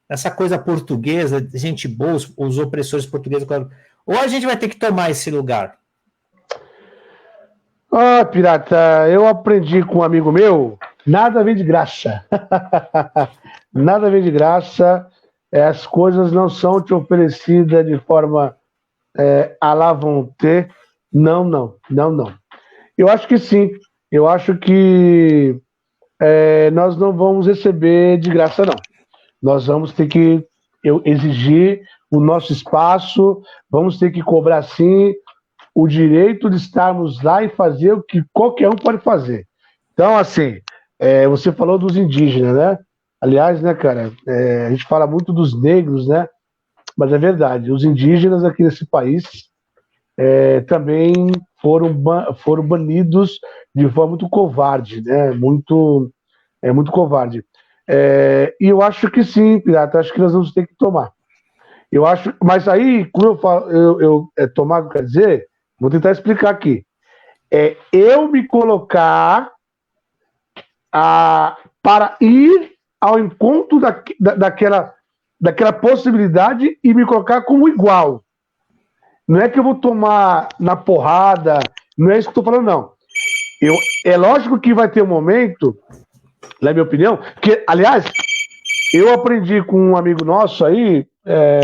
essa coisa portuguesa, gente boa, os opressores portugueses, ou a gente vai ter que tomar esse lugar? Ah, pirata, eu aprendi com um amigo meu, nada vem de graça. Nada vem de graça, as coisas não são te oferecidas de forma à la vontade. Não, não, não, não. Eu acho que sim, eu acho que nós não vamos receber de graça, não. Nós vamos ter que exigir o nosso espaço, vamos ter que cobrar, sim, o direito de estarmos lá e fazer o que qualquer um pode fazer. Então, assim, você falou dos indígenas, né? Aliás, né, cara, a gente fala muito dos negros, né? Mas é verdade, os indígenas aqui nesse país também foram banidos de forma muito covarde, né? Muito covarde. E eu acho que sim, pirata, acho que nós vamos ter que tomar. Eu acho, mas aí, quando eu falo, tomar, quer dizer, vou tentar explicar aqui. Eu me colocar para ir ao encontro daquela possibilidade e me colocar como igual. Não é que eu vou tomar na porrada, não é isso que eu estou falando, não. É lógico que vai ter um momento, na minha opinião, que, aliás, eu aprendi com um amigo nosso aí,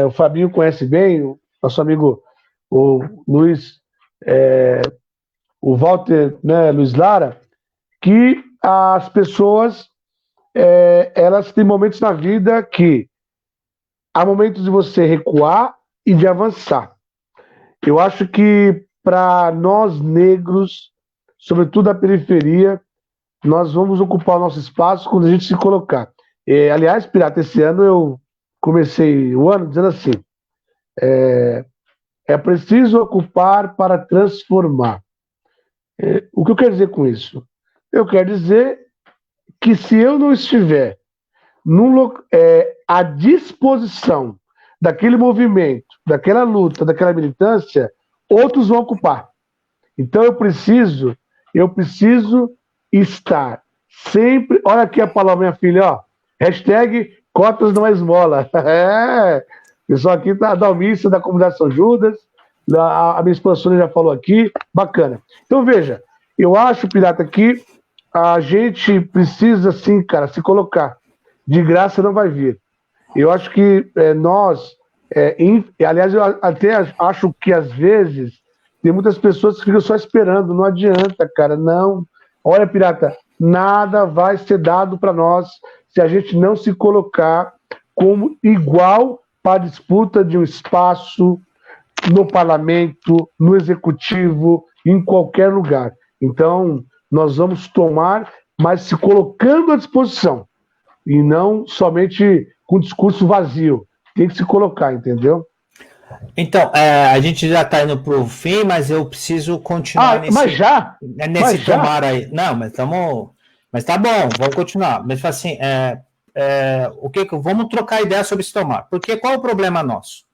o Fabinho conhece bem, o nosso amigo o Luiz, o Walter, né, Luiz Lara, que as pessoas, elas têm momentos na vida que há momentos de você recuar e de avançar. Eu acho que para nós negros, sobretudo a periferia, nós vamos ocupar o nosso espaço quando a gente se colocar. Aliás, pirata, esse ano eu comecei o ano dizendo assim: é preciso ocupar para transformar. O que eu quero dizer com isso? Eu quero dizer que se eu não estiver à disposição daquele movimento, daquela luta, daquela militância, outros vão ocupar. Então eu preciso estar sempre. Olha aqui a palavra, minha filha, ó. Hashtag cotas não é esmola. Pessoal aqui tá da Almícia, da Comunidade São Judas, a minha esposa já falou aqui, bacana. Então veja, eu acho, pirata, que a gente precisa, sim, cara, se colocar. De graça não vai vir. Eu acho que nós, aliás, eu até acho que às vezes tem muitas pessoas que ficam só esperando, não adianta, cara, não. Olha, pirata, nada vai ser dado para nós se a gente não se colocar como igual para a disputa de um espaço no parlamento, no executivo, em qualquer lugar. Então, nós vamos tomar, mas se colocando à disposição, e não somente com discurso vazio. Tem que se colocar, entendeu? Então, a gente já está indo para o fim, mas eu preciso continuar nesse tomar aí. Não, mas estamos. Mas tá bom, vamos continuar. Mas assim, vamos trocar ideia sobre esse tomar. Porque qual é o problema nosso?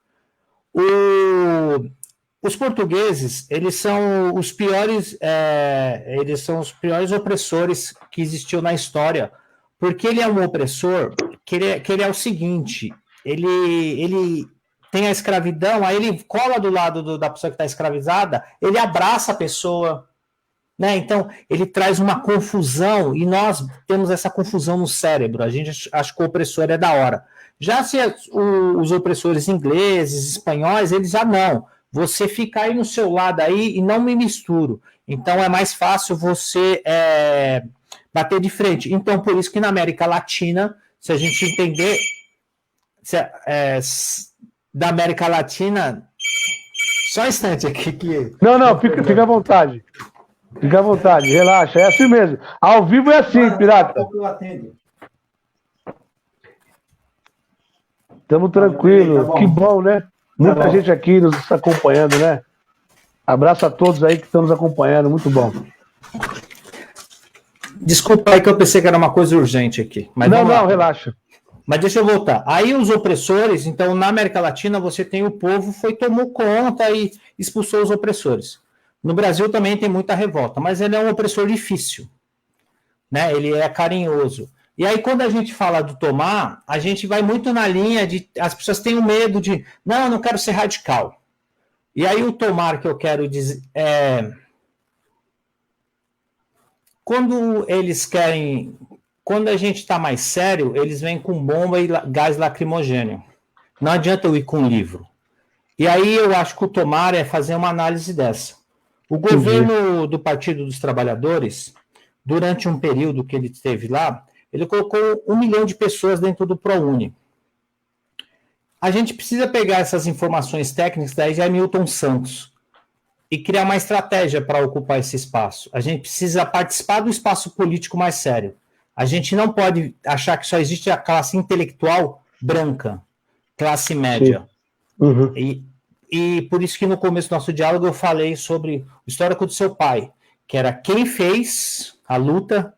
Os portugueses, eles são os piores opressores que existiu na história. Porque ele é um opressor que ele é o seguinte, ele tem a escravidão, aí ele cola do lado da pessoa que está escravizada, ele abraça a pessoa, né? Então, ele traz uma confusão, e nós temos essa confusão no cérebro, a gente acha que o opressor é da hora. Já se os opressores ingleses, espanhóis, eles já não. Você fica aí no seu lado aí e não me misturo. Então, é mais fácil você bater de frente. Então, por isso que na América Latina, se a gente entender da América Latina, só um instante aqui que... Não, fica à vontade. Fica à vontade, relaxa, é assim mesmo. Ao vivo é assim, pirata. Estamos tranquilos, tá, que bom, né? Muita gente aqui nos acompanhando, né? Abraço a todos aí que estão nos acompanhando, muito bom. Desculpa aí que eu pensei que era uma coisa urgente aqui. Mas não, relaxa. Mas deixa eu voltar. Aí os opressores, então na América Latina você tem o povo tomou conta e expulsou os opressores. No Brasil também tem muita revolta, mas ele é um opressor difícil, né? Ele é carinhoso. E aí, quando a gente fala do tomar, a gente vai muito na linha de... As pessoas têm o medo de... Não, eu não quero ser radical. E aí, o tomar que eu quero dizer é... Quando eles querem... Quando a gente está mais sério, eles vêm com bomba e gás lacrimogêneo. Não adianta eu ir com livro. E aí eu acho que o tomar é fazer uma análise dessa. O governo do Partido dos Trabalhadores, durante um período que ele esteve lá, ele colocou 1 milhão de pessoas dentro do ProUni. A gente precisa pegar essas informações técnicas da Hamilton Santos e criar uma estratégia para ocupar esse espaço. A gente precisa participar do espaço político mais sério. A gente não pode achar que só existe a classe intelectual branca, classe média. Uhum. E por isso que no começo do nosso diálogo eu falei sobre o histórico do seu pai, que era quem fez a luta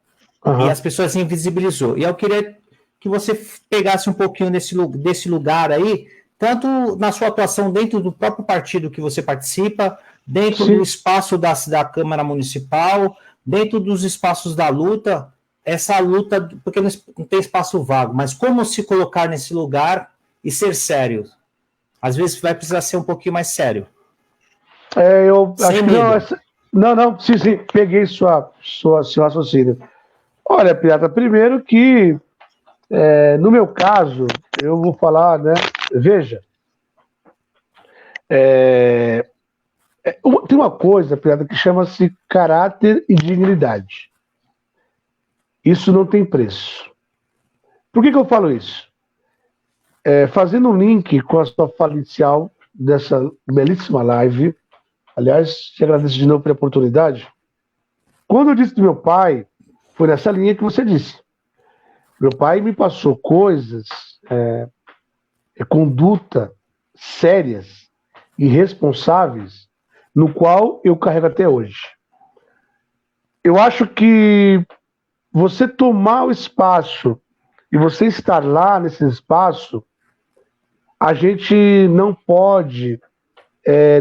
e as pessoas invisibilizou. E eu queria que você pegasse um pouquinho desse lugar aí, tanto na sua atuação dentro do próprio partido que você participa, dentro do espaço da Câmara Municipal, dentro dos espaços da luta, essa luta, porque não tem espaço vago, mas como se colocar nesse lugar e ser sério. Às vezes vai precisar ser um pouquinho mais sério. Eu acho que não, sim, peguei seu raciocínio. Olha, Pirata, primeiro que, no meu caso, eu vou falar, né? Veja, tem uma coisa, Pirata, que chama-se caráter e dignidade. Isso não tem preço. Por que eu falo isso? Fazendo um link com a sua fala inicial dessa belíssima live, aliás, te agradeço de novo pela oportunidade. Quando eu disse do meu pai, foi nessa linha que você disse. Meu pai me passou coisas, conduta sérias e responsáveis, no qual eu carrego até hoje. Eu acho que você tomar o espaço e você estar lá nesse espaço, a gente não pode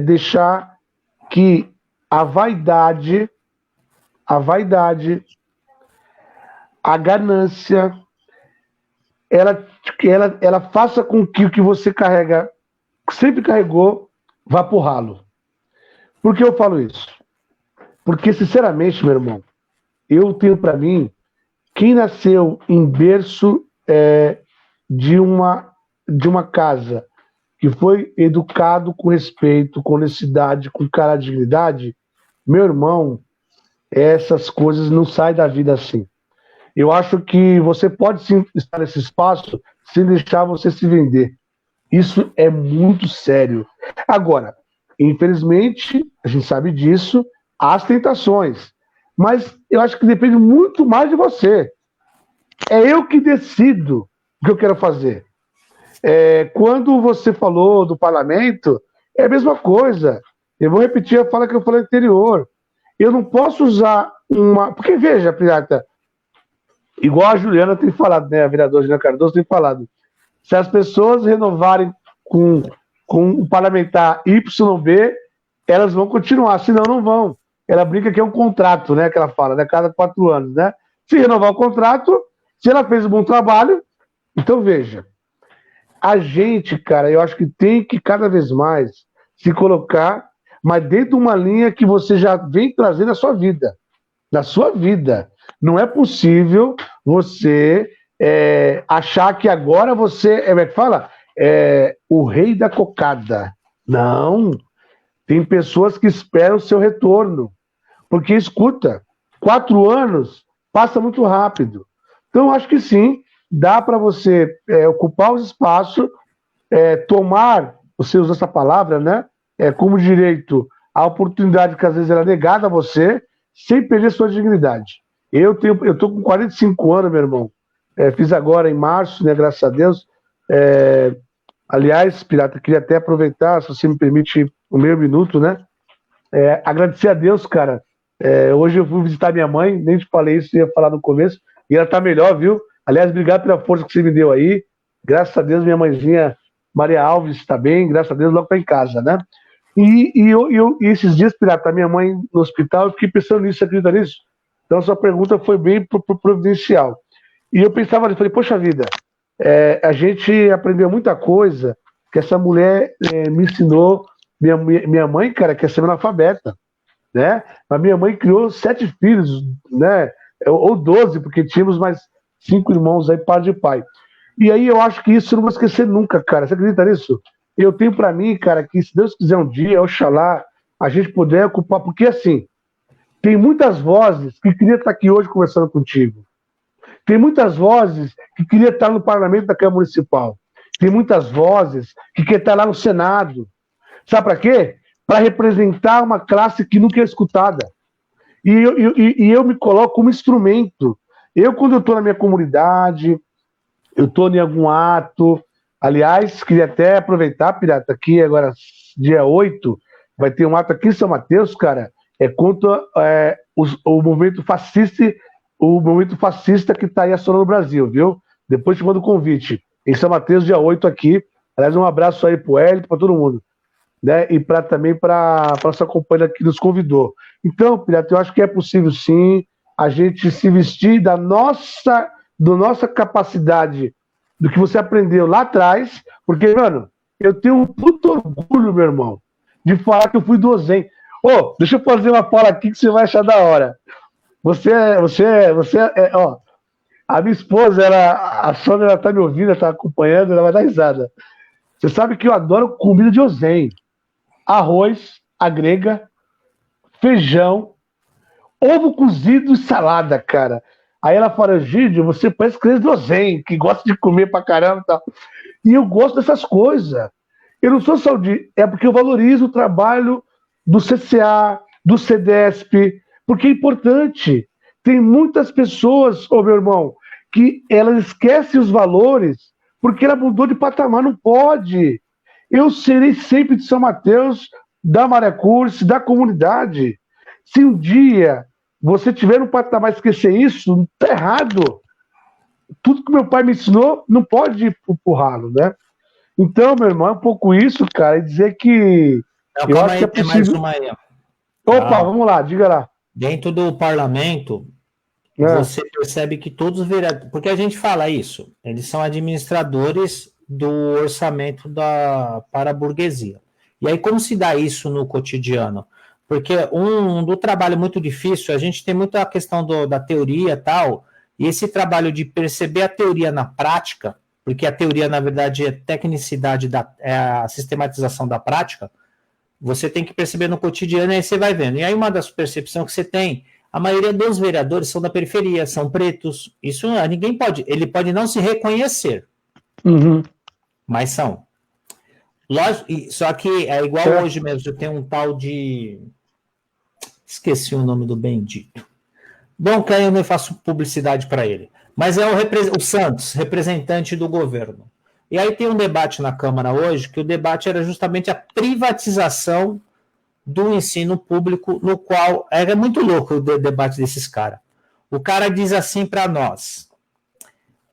deixar que a vaidade, a ganância, ela faça com que o que você carrega, sempre carregou, vá pro ralo. Por que eu falo isso? Porque, sinceramente, meu irmão, eu tenho para mim, quem nasceu em berço de uma casa que foi educado com respeito, com honestidade, com cara de dignidade, meu irmão, essas coisas não saem da vida assim. Eu acho que você pode sim estar nesse espaço sem deixar você se vender. Isso é muito sério. Agora, infelizmente, a gente sabe disso, há as tentações. Mas eu acho que depende muito mais de você. É eu que decido o que eu quero fazer. Quando você falou do parlamento, é a mesma coisa. Eu vou repetir a fala que eu falei anterior. Eu não posso usar uma... Porque, veja, Pirata, igual a Juliana tem falado, né? A vereadora Juliana Cardoso tem falado. Se as pessoas renovarem com um parlamentar YB, elas vão continuar, senão não vão. Ela brinca que é um contrato, né? Que ela fala, né? Cada 4 anos, né? Se renovar o contrato, se ela fez um bom trabalho, então veja. A gente, cara, eu acho que tem que cada vez mais se colocar, mas dentro de uma linha que você já vem trazendo na sua vida. Na sua vida. Não é possível você achar que agora você o rei da cocada. Não. Tem pessoas que esperam o seu retorno. Porque, escuta, 4 anos passa muito rápido. Então, eu acho que sim, dá para você ocupar os espaços, tomar, você usa essa palavra, né? Como direito, a oportunidade que às vezes era negada a você, sem perder sua dignidade. Eu tô com 45 anos, meu irmão. Fiz agora em março, né? Graças a Deus. Aliás, Pirata, queria até aproveitar, se você me permite, o meio minuto, né? Agradecer a Deus, cara. Hoje eu fui visitar minha mãe, nem te falei isso, ia falar no começo, e ela tá melhor, viu? Aliás, obrigado pela força que você me deu aí. Graças a Deus, minha mãezinha Maria Alves está bem, graças a Deus, logo tá em casa, né? E esses dias, Pirata, minha mãe no hospital, eu fiquei pensando nisso, você acredita nisso? Então, sua pergunta foi bem providencial. E eu pensava ali, falei, poxa vida, a gente aprendeu muita coisa que essa mulher me ensinou. Minha mãe, cara, quer ser analfabeta, né? A minha mãe criou 7 filhos, né? Ou 12, porque tínhamos mais 5 irmãos aí, par de pai. E aí eu acho que isso eu não vou esquecer nunca, cara. Você acredita nisso? Eu tenho pra mim, cara, que se Deus quiser um dia, oxalá, a gente puder ocupar, porque assim, tem muitas vozes que queria estar aqui hoje conversando contigo. Tem muitas vozes que queria estar no parlamento da Câmara Municipal. Tem muitas vozes que quer estar lá no Senado. Sabe para quê? Para representar uma classe que nunca é escutada. E eu me coloco como instrumento. Quando eu estou na minha comunidade, eu estou em algum ato. Aliás, queria até aproveitar, Pirata, aqui agora, dia 8, vai ter um ato aqui em São Mateus, cara, contra o movimento fascista, que está aí assolando o Brasil, viu? Depois te mando o convite. Em São Mateus, dia 8 aqui. Aliás, um abraço aí pro Hélio, para todo mundo. Né? E também para essa companhia que nos convidou. Então, Pirata, eu acho que é possível sim a gente se vestir da nossa capacidade, do que você aprendeu lá atrás, porque, mano, eu tenho um puto orgulho, meu irmão, de falar que eu fui do OZEM. Deixa eu fazer uma fala aqui que você vai achar da hora. Ó, a minha esposa, a Sônia, ela tá me ouvindo, ela tá acompanhando, ela vai dar risada. Você sabe que eu adoro comida de OZEM. Arroz, a grega, feijão, ovo cozido e salada, cara. Aí ela fala, Gídio, você parece criança do OZEM, que gosta de comer pra caramba e tal. E eu gosto dessas coisas. Eu não sou saudita, é porque eu valorizo o trabalho do CCA, do CEDESP, porque é importante. Tem muitas pessoas, meu irmão, que elas esquecem os valores porque ela mudou de patamar, não pode. Eu serei sempre de São Mateus, da Maré Curse, da comunidade. Se um dia você tiver no patamar e esquecer isso, tá errado. Tudo que meu pai me ensinou não pode ir pro ralo, né? Então, meu irmão, é um pouco isso, cara, e dizer que Não, eu calma acho que aí, é tem mais possível. uma aí. Opa, vamos lá, diga lá. Dentro do parlamento, você percebe que todos os vereadores, porque a gente fala isso, eles são administradores do orçamento para a burguesia. E aí, como se dá isso no cotidiano? Porque do trabalho muito difícil, a gente tem muita questão da teoria e tal, e esse trabalho de perceber a teoria na prática, porque a teoria, na verdade, é tecnicidade, é a sistematização da prática, você tem que perceber no cotidiano e aí você vai vendo. E aí uma das percepções que você tem, a maioria dos vereadores são da periferia, são pretos. Isso ninguém pode, ele pode não se reconhecer, mas são. Lógico, só que é igual hoje mesmo, eu tenho um tal de... Esqueci o nome do bendito. Bom, que aí eu não faço publicidade para ele. Mas é o Santos, representante do governo. E aí tem um debate na Câmara hoje, que o debate era justamente a privatização do ensino público, no qual era muito louco o debate desses caras. O cara diz assim para nós,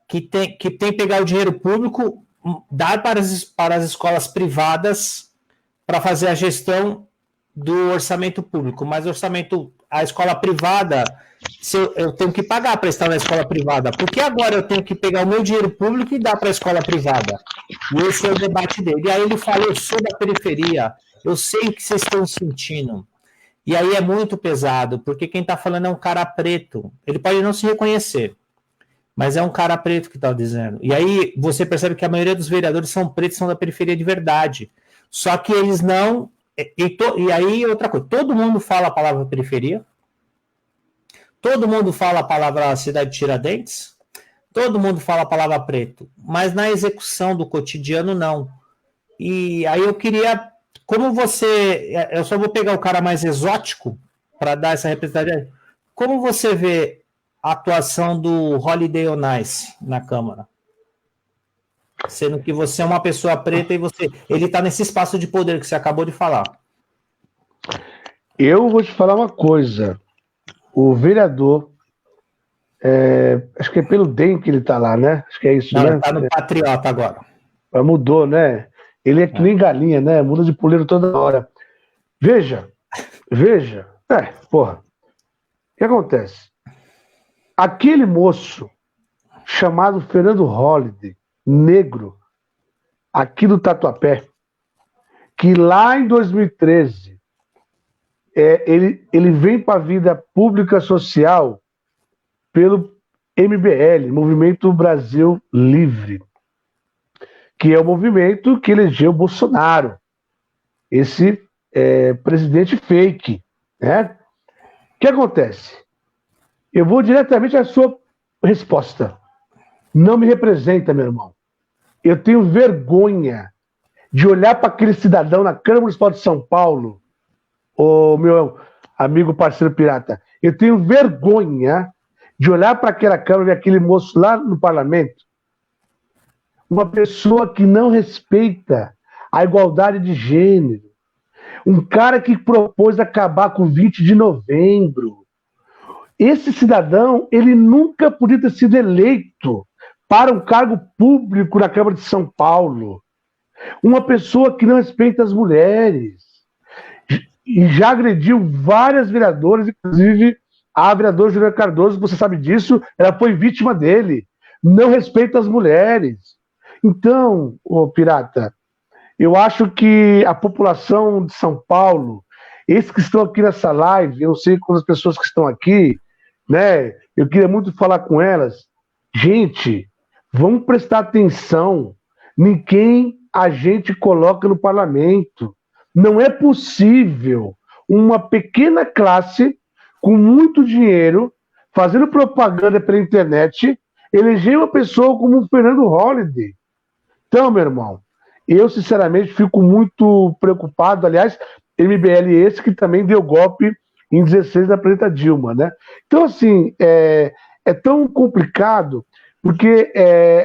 que tem que pegar o dinheiro público, dar para as escolas privadas para fazer a gestão do orçamento público, mas a escola privada, eu tenho que pagar para estar na escola privada, porque agora eu tenho que pegar o meu dinheiro público e dar para a escola privada. E esse é o debate dele. E aí ele fala, eu sou da periferia, eu sei o que vocês estão sentindo. E aí é muito pesado, porque quem está falando é um cara preto. Ele pode não se reconhecer, mas é um cara preto que está dizendo. E aí você percebe que a maioria dos vereadores são pretos, são da periferia de verdade. Só que eles não... E aí outra coisa, todo mundo fala a palavra periferia, todo mundo fala a palavra cidade de Tiradentes, todo mundo fala a palavra preto, mas na execução do cotidiano não. E aí eu queria... eu só vou pegar o cara mais exótico para dar essa representatividade. Como você vê a atuação do Holiday on Ice na Câmara? Sendo que você é uma pessoa preta e ele está nesse espaço de poder que você acabou de falar. Eu vou te falar uma coisa. O vereador, acho que é pelo DEM que ele está lá, né? Acho que é isso, não, né? Ele está no Patriota agora. Mudou, né? Ele é que nem galinha, né? Muda de puleiro toda hora. Veja. Porra. O que acontece? Aquele moço chamado Fernando Holliday, negro, aqui do Tatuapé, que lá em 2013 ele vem para a vida pública social pelo MBL, Movimento Brasil Livre, que é o movimento que elegeu Bolsonaro, esse presidente fake, né? O que acontece? Eu vou diretamente à sua resposta. Não me representa, meu irmão. Eu tenho vergonha de olhar para aquele cidadão na Câmara Municipal de São Paulo, o meu amigo parceiro pirata. Eu tenho vergonha de olhar para aquela Câmara e aquele moço lá no parlamento, uma pessoa que não respeita a igualdade de gênero, um cara que propôs acabar com o 20 de novembro. Esse cidadão, ele nunca podia ter sido eleito para um cargo público na Câmara de São Paulo. Uma pessoa que não respeita as mulheres. E já agrediu várias vereadoras, inclusive a vereadora Juliana Cardoso, você sabe disso, ela foi vítima dele. Não respeita as mulheres. Então, pirata, eu acho que a população de São Paulo, esses que estão aqui nessa live, eu sei com as pessoas que estão aqui, né? Eu queria muito falar com elas. Gente, vamos prestar atenção em quem a gente coloca no parlamento. Não é possível uma pequena classe com muito dinheiro, fazendo propaganda pela internet, eleger uma pessoa como o Fernando Holliday. Então, meu irmão, eu sinceramente fico muito preocupado. Aliás, MBL esse que também deu golpe em 16 da presidenta Dilma, né? Então, assim, é tão complicado, porque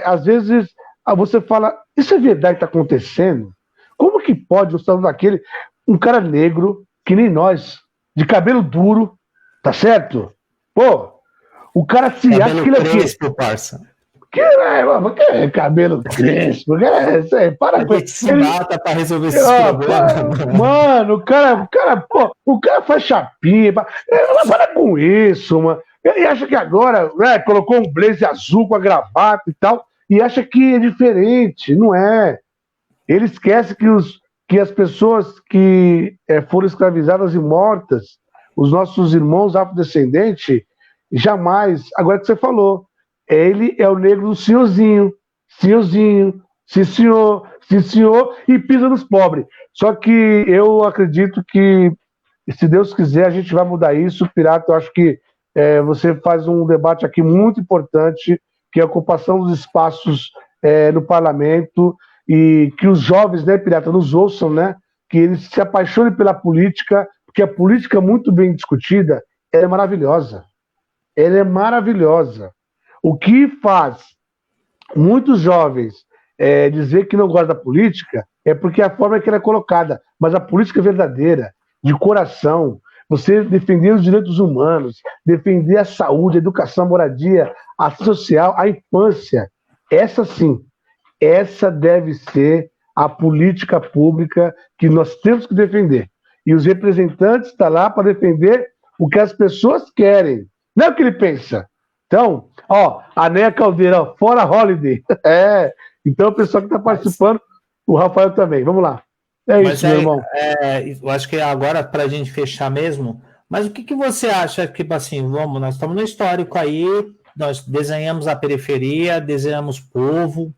às vezes você fala, isso é verdade que está acontecendo? Como que pode um cidadão daquele, um cara negro, que nem nós, de cabelo duro, tá certo? Pô, o cara se acha que ele é crespo, parça. Que é cabelo crespo? Para com isso. Ele mata pra resolver esses problemas. Mano, o cara faz chapinha. Para com isso, mano. Ele acha que agora, né, colocou um blazer azul com a gravata e tal, e acha que é diferente. Não é. Ele esquece que as pessoas que foram escravizadas e mortas, os nossos irmãos afrodescendentes, jamais. Agora que você falou, ele é o negro do senhorzinho, sim senhor, e pisa nos pobres. Só que eu acredito que, se Deus quiser, a gente vai mudar isso. Pirata, eu acho que você faz um debate aqui muito importante, que é a ocupação dos espaços no parlamento, e que os jovens, né, pirata, nos ouçam, né, que eles se apaixonem pela política, porque a política muito bem discutida, ela é maravilhosa. Ela é maravilhosa. O que faz muitos jovens dizer que não gostam da política é porque a forma que ela é colocada. Mas a política verdadeira, de coração, você defender os direitos humanos, defender a saúde, a educação, a moradia, a social, a infância, essa sim, essa deve ser a política pública que nós temos que defender. E os representantes estão lá para defender o que as pessoas querem, não é o que ele pensa. Então, a Néia Caldeira, fora Holliday. Então, o pessoal que está participando, o Rafael também. Vamos lá. Isso, meu irmão. Eu acho que agora, para a gente fechar mesmo, mas o que você acha que, assim, nós estamos no histórico aí, nós desenhamos a periferia, desenhamos povo,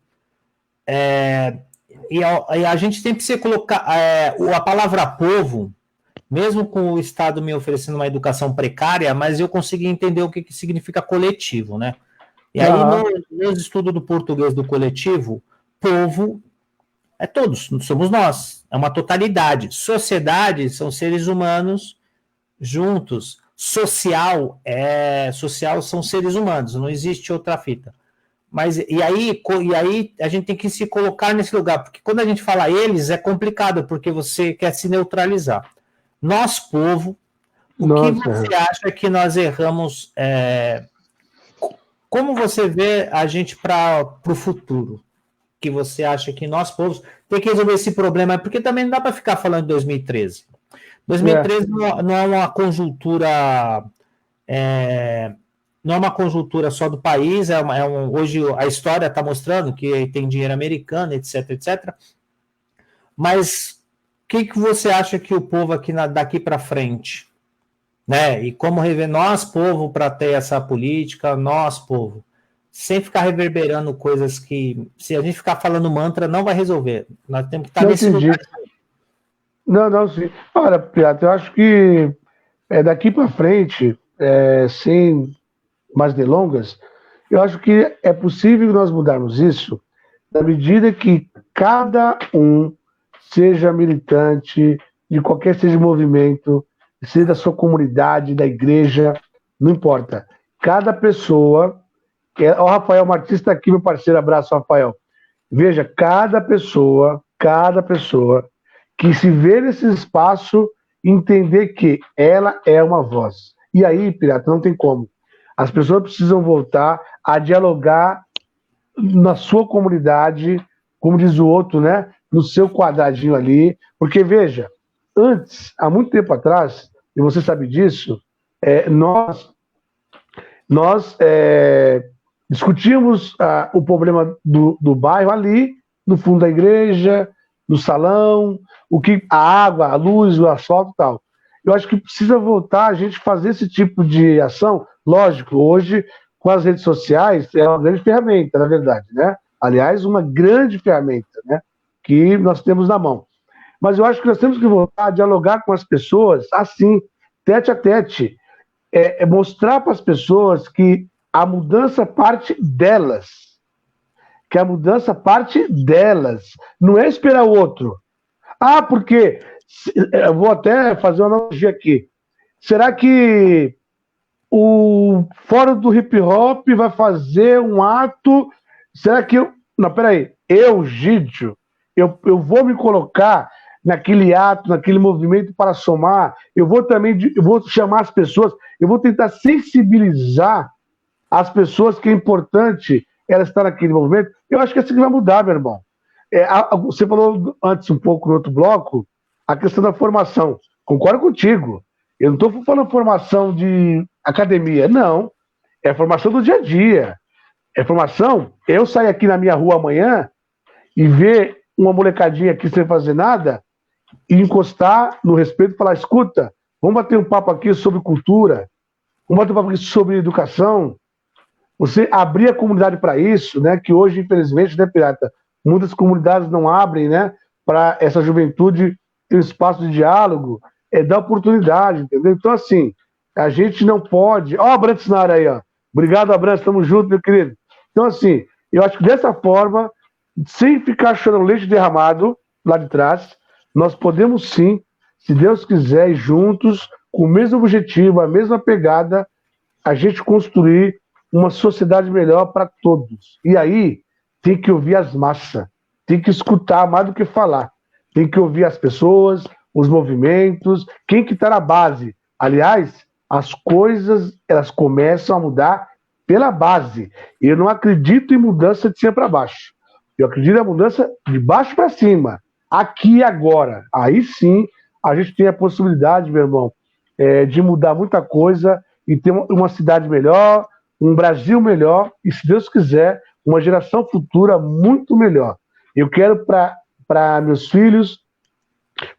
e a gente tem que se colocar a palavra povo, mesmo com o Estado me oferecendo uma educação precária, mas eu consegui entender o que significa coletivo, né? E aí, nos estudos do português do coletivo, povo é todos, somos nós, é uma totalidade. Sociedade são seres humanos juntos. Social são seres humanos, não existe outra fita. Mas e aí a gente tem que se colocar nesse lugar, porque quando a gente fala eles, é complicado, porque você quer se neutralizar. Nós, povo, que você acha que nós erramos? Como você vê a gente para o futuro? Que você acha que nós, povos, tem que resolver esse problema? Porque também não dá para ficar falando de 2013. 2013 não é uma conjuntura não é uma conjuntura só do país, hoje a história está mostrando que tem dinheiro americano, etc, etc. Mas o que você acha que o povo aqui daqui para frente, né? E como rever nós, povo, para ter essa política, nós, povo, sem ficar reverberando coisas que, se a gente ficar falando mantra, não vai resolver. Nós temos que estar nesse lugar. Não, sim. Olha, Piata, eu acho que daqui para frente, sem mais delongas, eu acho que é possível nós mudarmos isso na medida que cada um seja militante de qualquer seja movimento, seja da sua comunidade, da igreja, não importa. Cada pessoa... O Rafael Martins está aqui, meu parceiro, abraço, Rafael. Veja, cada pessoa que se vê nesse espaço, entender que ela é uma voz. E aí, Pirata, não tem como. As pessoas precisam voltar a dialogar na sua comunidade, como diz o outro, né? No seu quadradinho ali. Porque, veja, antes, há muito tempo atrás, e você sabe disso, nós discutimos o problema do bairro ali, no fundo da igreja, no salão, a água, a luz, o asfalto e tal. Eu acho que precisa voltar a gente fazer esse tipo de ação. Lógico, hoje, com as redes sociais, é uma grande ferramenta, na verdade, né? Aliás, uma grande ferramenta, né? Que nós temos na mão. Mas eu acho que nós temos que voltar a dialogar com as pessoas assim, tete a tete. Mostrar para as pessoas que a mudança parte delas. Que a mudança parte delas. Não é esperar o outro. Porque... Eu vou até fazer uma analogia aqui. Será que o Fórum do Hip Hop vai fazer um ato? Será que eu... Não, peraí. Gídio, eu vou me colocar naquele ato, naquele movimento para somar. Eu vou chamar as pessoas, eu vou tentar sensibilizar as pessoas que é importante ela estar naquele movimento. Eu acho que é assim que vai mudar, meu irmão. Você falou antes um pouco no outro bloco a questão da formação. Concordo contigo. Eu não estou falando formação de academia, não. É formação do dia a dia. É formação. Eu sair aqui na minha rua amanhã e ver uma molecadinha aqui sem fazer nada e encostar no respeito e falar: escuta, vamos bater um papo aqui sobre cultura, vamos bater um papo aqui sobre educação. Você abrir a comunidade para isso, né? Que hoje, infelizmente, né, Pirata, muitas comunidades não abrem, né? Para essa juventude ter um espaço de diálogo, dar oportunidade, entendeu? Então, assim, a gente não pode... Ó, Abrantes na área aí, ó. Obrigado, Abrantes, tamo junto, meu querido. Então, assim, eu acho que dessa forma, sem ficar chorando leite derramado lá de trás, nós podemos sim, se Deus quiser, e juntos, com o mesmo objetivo, a mesma pegada, a gente construir uma sociedade melhor para todos. E aí, tem que ouvir as massas, tem que escutar mais do que falar. Tem que ouvir as pessoas, os movimentos, quem que está na base. Aliás, as coisas elas começam a mudar pela base. Eu não acredito em mudança de cima para baixo. Eu acredito na mudança de baixo para cima. Aqui e agora. Aí sim, a gente tem a possibilidade, meu irmão, de mudar muita coisa e ter uma cidade melhor, um Brasil melhor e, se Deus quiser, uma geração futura muito melhor. Eu quero para meus filhos,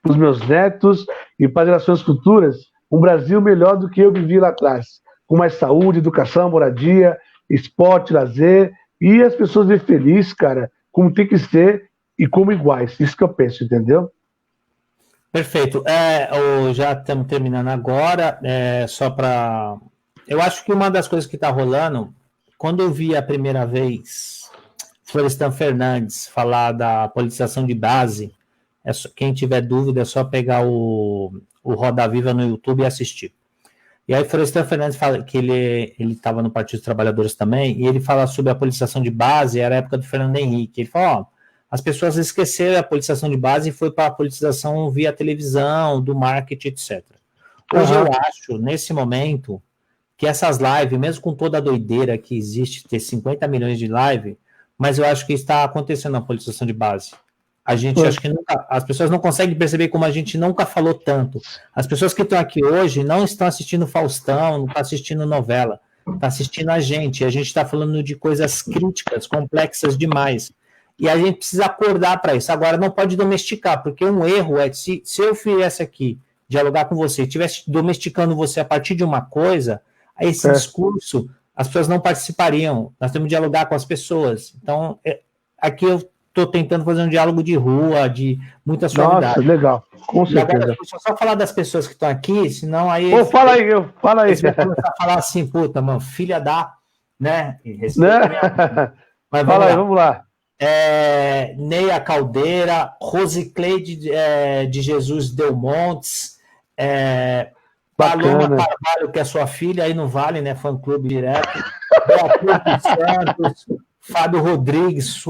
para os meus netos e para gerações futuras, um Brasil melhor do que eu vivi lá atrás, com mais saúde, educação, moradia, esporte, lazer, e as pessoas verem felizes, cara, como tem que ser e como iguais. Isso que eu penso, entendeu? Perfeito. Já estamos terminando agora, só para... Eu acho que uma das coisas que está rolando, quando eu vi a primeira vez Florestan Fernandes falar da politização de base, quem tiver dúvida é só pegar o Roda Viva no YouTube e assistir. E aí Florestan Fernandes fala que ele estava no Partido dos Trabalhadores também, e ele fala sobre a politização de base, era a época do Fernando Henrique. Ele fala, as pessoas esqueceram a politização de base e foi para a politização via televisão, do marketing, etc. Hoje eu acho, nesse momento, que essas lives, mesmo com toda a doideira que existe, ter 50 milhões de live, mas eu acho que está acontecendo a politização de base. A gente acho que as pessoas não conseguem perceber como a gente nunca falou tanto. As pessoas que estão aqui hoje não estão assistindo Faustão, não estão assistindo novela. está assistindo a gente está falando de coisas críticas, complexas demais. E a gente precisa acordar para isso. Agora, não pode domesticar, porque um erro é se eu viesse aqui dialogar com você, estivesse domesticando você a partir de uma coisa, aí esse discurso, as pessoas não participariam. Nós temos que dialogar com as pessoas. Então, aqui eu estou tentando fazer um diálogo de rua, de muita suavidade. Nossa, legal. Com certeza. Agora, deixa eu só falar das pessoas que estão aqui, senão aí... fala aí. Você vai começar a falar assim, puta, mano, filha da... Né? Mas fala aí, vamos lá. Neia Caldeira, Rosicleide de Jesus Delmontes, Paloma Carvalho, que é sua filha, aí no Vale, né? Fã clube direto. Beatriz Santos, Fábio Rodrigues,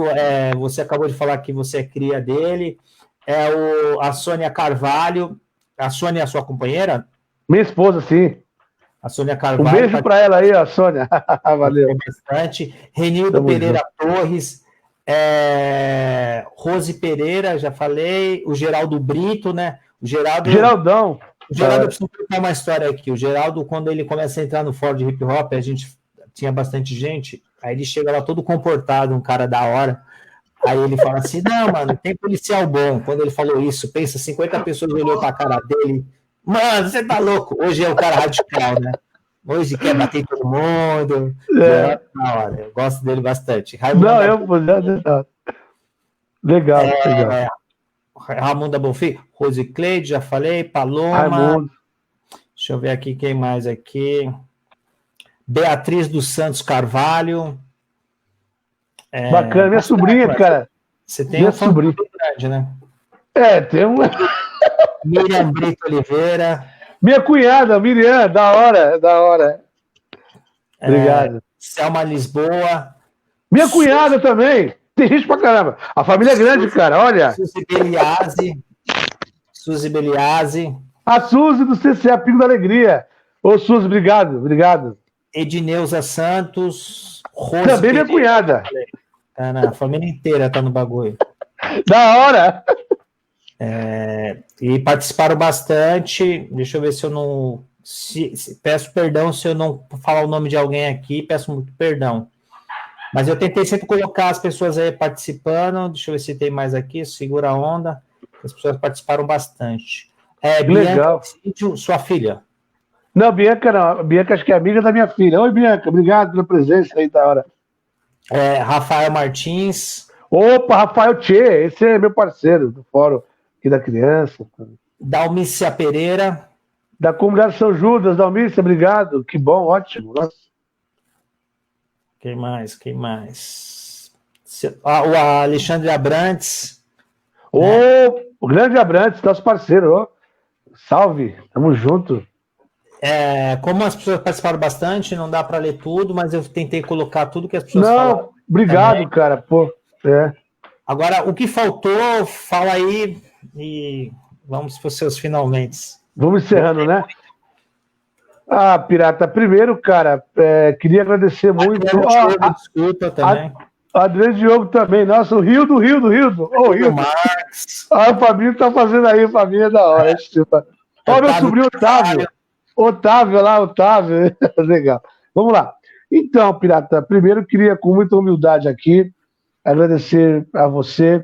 você acabou de falar que você é cria dele. A Sônia Carvalho. A Sônia é a sua companheira? Minha esposa, sim. A Sônia Carvalho. Um beijo para ela aí, a Sônia. Valeu. Bastante. Renildo Pereira Torres. Rose Pereira, já falei. O Geraldo Brito, né? Geraldão. O Geraldo, eu preciso contar uma história aqui. O Geraldo, quando ele começa a entrar no Ford Hip Hop, a gente tinha bastante gente, aí ele chega lá todo comportado, um cara da hora. Aí ele fala assim, não, mano, tem policial bom. Quando ele falou isso, pensa, 50 pessoas olhou pra cara dele. Mano, você tá louco. Hoje é o cara radical, né? Hoje quer bater em todo mundo. Da hora. Eu gosto dele bastante. Legal. Ramon da Bonfim, Rosicleide, já falei, Paloma. Raimundo. Deixa eu ver aqui quem mais aqui. Beatriz dos Santos Carvalho. Bacana, minha sobrinha, cara. Você tem um fã muito grande, né? Tem uma. Miriam Brito Oliveira. Minha cunhada, Miriam, da hora. Obrigado. Selma Lisboa. Minha cunhada também. Tem gente pra caramba. A família é grande, cara, olha. Suzy Beliase. A Suzy do CCA Pingo da Alegria. Ô, Suzy, obrigado. Edneuza Santos. Rose também minha cunhada. A família inteira tá no bagulho. Da hora. E participaram bastante. Deixa eu ver se eu não... peço perdão se eu não falar o nome de alguém aqui. Peço muito perdão. Mas eu tentei sempre colocar as pessoas aí participando. Deixa eu ver se tem mais aqui. Segura a onda. As pessoas participaram bastante. Legal. Bianca, sua filha. Não, Bianca não. Bianca acho que é amiga da minha filha. Oi, Bianca. Obrigado pela presença aí, da hora. Rafael Martins. Opa, Rafael Tchê. Esse é meu parceiro do Fórum aqui da Criança. Dalmícia Pereira. Da Comunidade São Judas. Dalmícia, obrigado. Que bom, ótimo. Nossa. Quem mais? O Alexandre Abrantes. O grande Abrantes, nosso parceiro. Salve, tamo junto. Como as pessoas participaram bastante, não dá para ler tudo, mas eu tentei colocar tudo que as pessoas falaram. Obrigado, também. Cara. Pô, Agora, o que faltou, fala aí e vamos para os seus finalmente. Vamos encerrando, né? Pirata, primeiro, cara, queria agradecer muito. Desculpa também. Adriano Diogo também. Nossa, o Rildo. Ô, Rildo. Marcos. O Fabinho tá fazendo aí, o Fabinho é da hora. Meu sobrinho Otávio. Otávio. Legal. Vamos lá. Então, Pirata, primeiro queria, com muita humildade aqui, agradecer a você.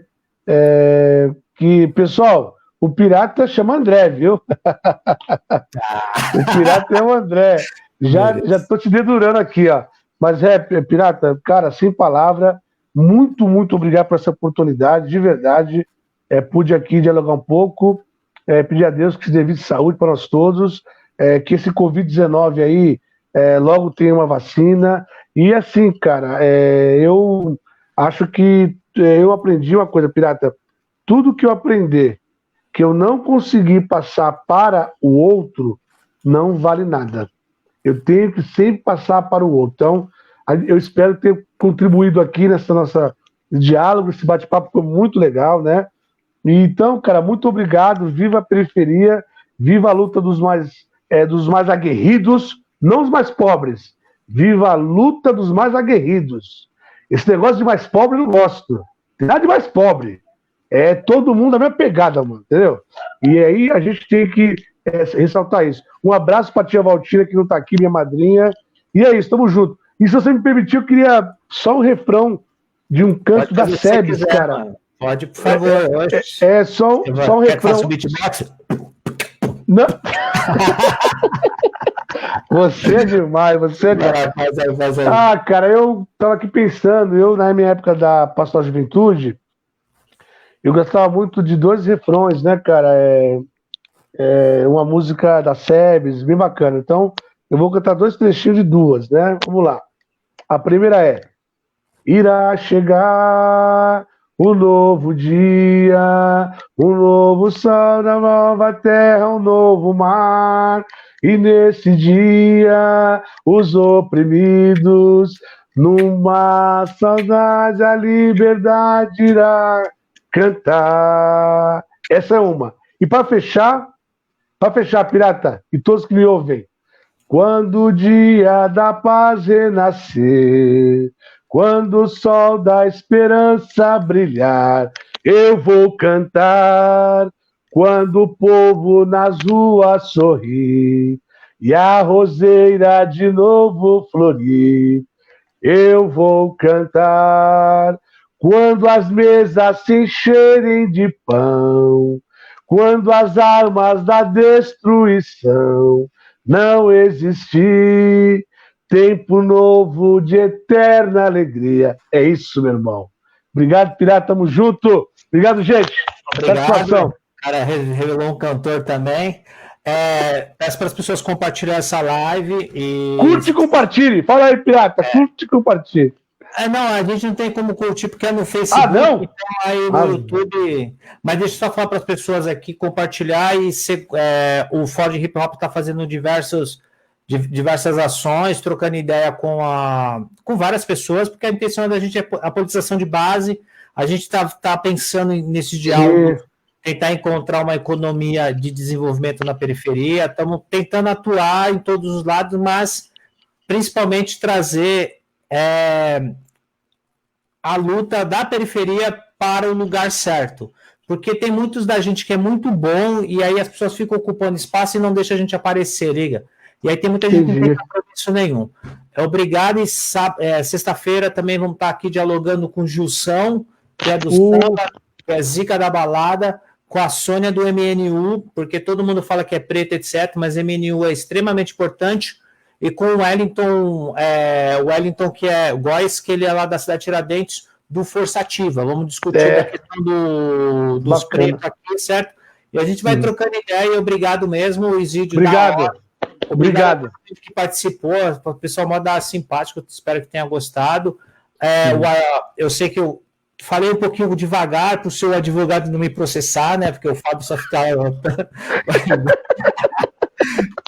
Pessoal, o Pirata chama André, viu? O Pirata é o André. Já tô te dedurando aqui, ó. Mas Pirata, cara, sem palavra, muito, muito obrigado por essa oportunidade, de verdade. Pude aqui dialogar um pouco, pedir a Deus que se dê saúde para nós todos, que esse Covid-19 aí logo tenha uma vacina. E assim, cara, eu acho que eu aprendi uma coisa, Pirata, tudo que eu aprender que eu não consegui passar para o outro, não vale nada. Eu tenho que sempre passar para o outro. Então, eu espero ter contribuído aqui nessa nossa diálogo, esse bate-papo foi muito legal, né? Então, cara, muito obrigado, viva a periferia, viva a luta dos mais aguerridos, não os mais pobres, viva a luta dos mais aguerridos. Esse negócio de mais pobre eu não gosto, tem nada de mais pobre. Todo mundo a mesma pegada, mano, entendeu? E aí a gente tem que ressaltar isso. Um abraço para a tia Valtina, que não está aqui, minha madrinha, E é isso, tamo junto. E se você me permitir, eu queria só um refrão de um canto da Sebes, cara. Mano. Pode, por favor. Só um refrão. Faça o beatbox? Não. Você é demais, você é demais. Faz aí. Ah, cara, eu tava aqui pensando, na minha época da Pastoral Juventude, eu gostava muito de 2 refrões, né, cara? Uma música da Sebes, bem bacana. Então, eu vou cantar 2 trechinhos de 2, né? Vamos lá. A primeira é: irá chegar um novo dia, um novo sol na nova terra, um novo mar. E nesse dia, os oprimidos, numa saudade, a liberdade irá cantar. Essa é uma. E para fechar, pirata, e todos que me ouvem, quando o dia da paz renascer, quando o sol da esperança brilhar, eu vou cantar. Quando o povo nas ruas sorrir e a roseira de novo florir, eu vou cantar. Quando as mesas se encherem de pão, quando as armas da destruição não existir, tempo novo de eterna alegria. É isso, meu irmão. Obrigado, pirata, tamo junto. Obrigado, gente. Satisfação. Cara, revelou um cantor também. Peço para as pessoas compartilhar essa live e... Curte e compartilhe. Fala aí, pirata. Curte e compartilhe. Não, a gente não tem como curtir porque é no Facebook, não? Então aí no YouTube. Mas deixa eu só falar para as pessoas aqui compartilhar e o Ford Hip Hop está fazendo diversas ações, trocando ideia com várias pessoas, porque a intenção da gente é a politização de base. A gente está pensando nesse diálogo, tentar encontrar uma economia de desenvolvimento na periferia. Estamos tentando atuar em todos os lados, mas principalmente trazer a luta da periferia para o lugar certo. Porque tem muitos da gente que é muito bom e aí as pessoas ficam ocupando espaço e não deixam a gente aparecer, liga? E aí tem muita gente que não tem compromisso nenhum. Obrigado, e sexta-feira também vamos estar aqui dialogando com o Gilson, que é do samba, que é Zica da Balada, com a Sônia do MNU, porque todo mundo fala que é preto, etc., mas MNU é extremamente importante, e com o Wellington, que é o Góes, que ele é lá da cidade de Tiradentes, do Força Ativa. Vamos discutir a questão dos pretos aqui, certo? E a gente vai trocando ideia, e obrigado mesmo, Isídio. Obrigado a gente que participou, o pessoal mó simpático, espero que tenha gostado. Eu sei que eu falei um pouquinho devagar para o seu advogado não me processar, né? Porque o Fábio só ficava.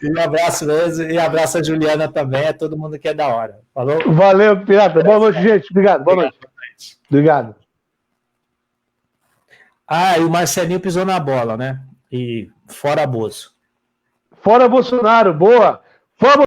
E um abraço mesmo, e abraço a Juliana também, a todo mundo que é da hora. Falou? Valeu, pirata. Boa noite, gente. Obrigado. Boa noite. Obrigado. E o Marcelinho pisou na bola, né? E fora Bozo. Fora Bolsonaro, boa.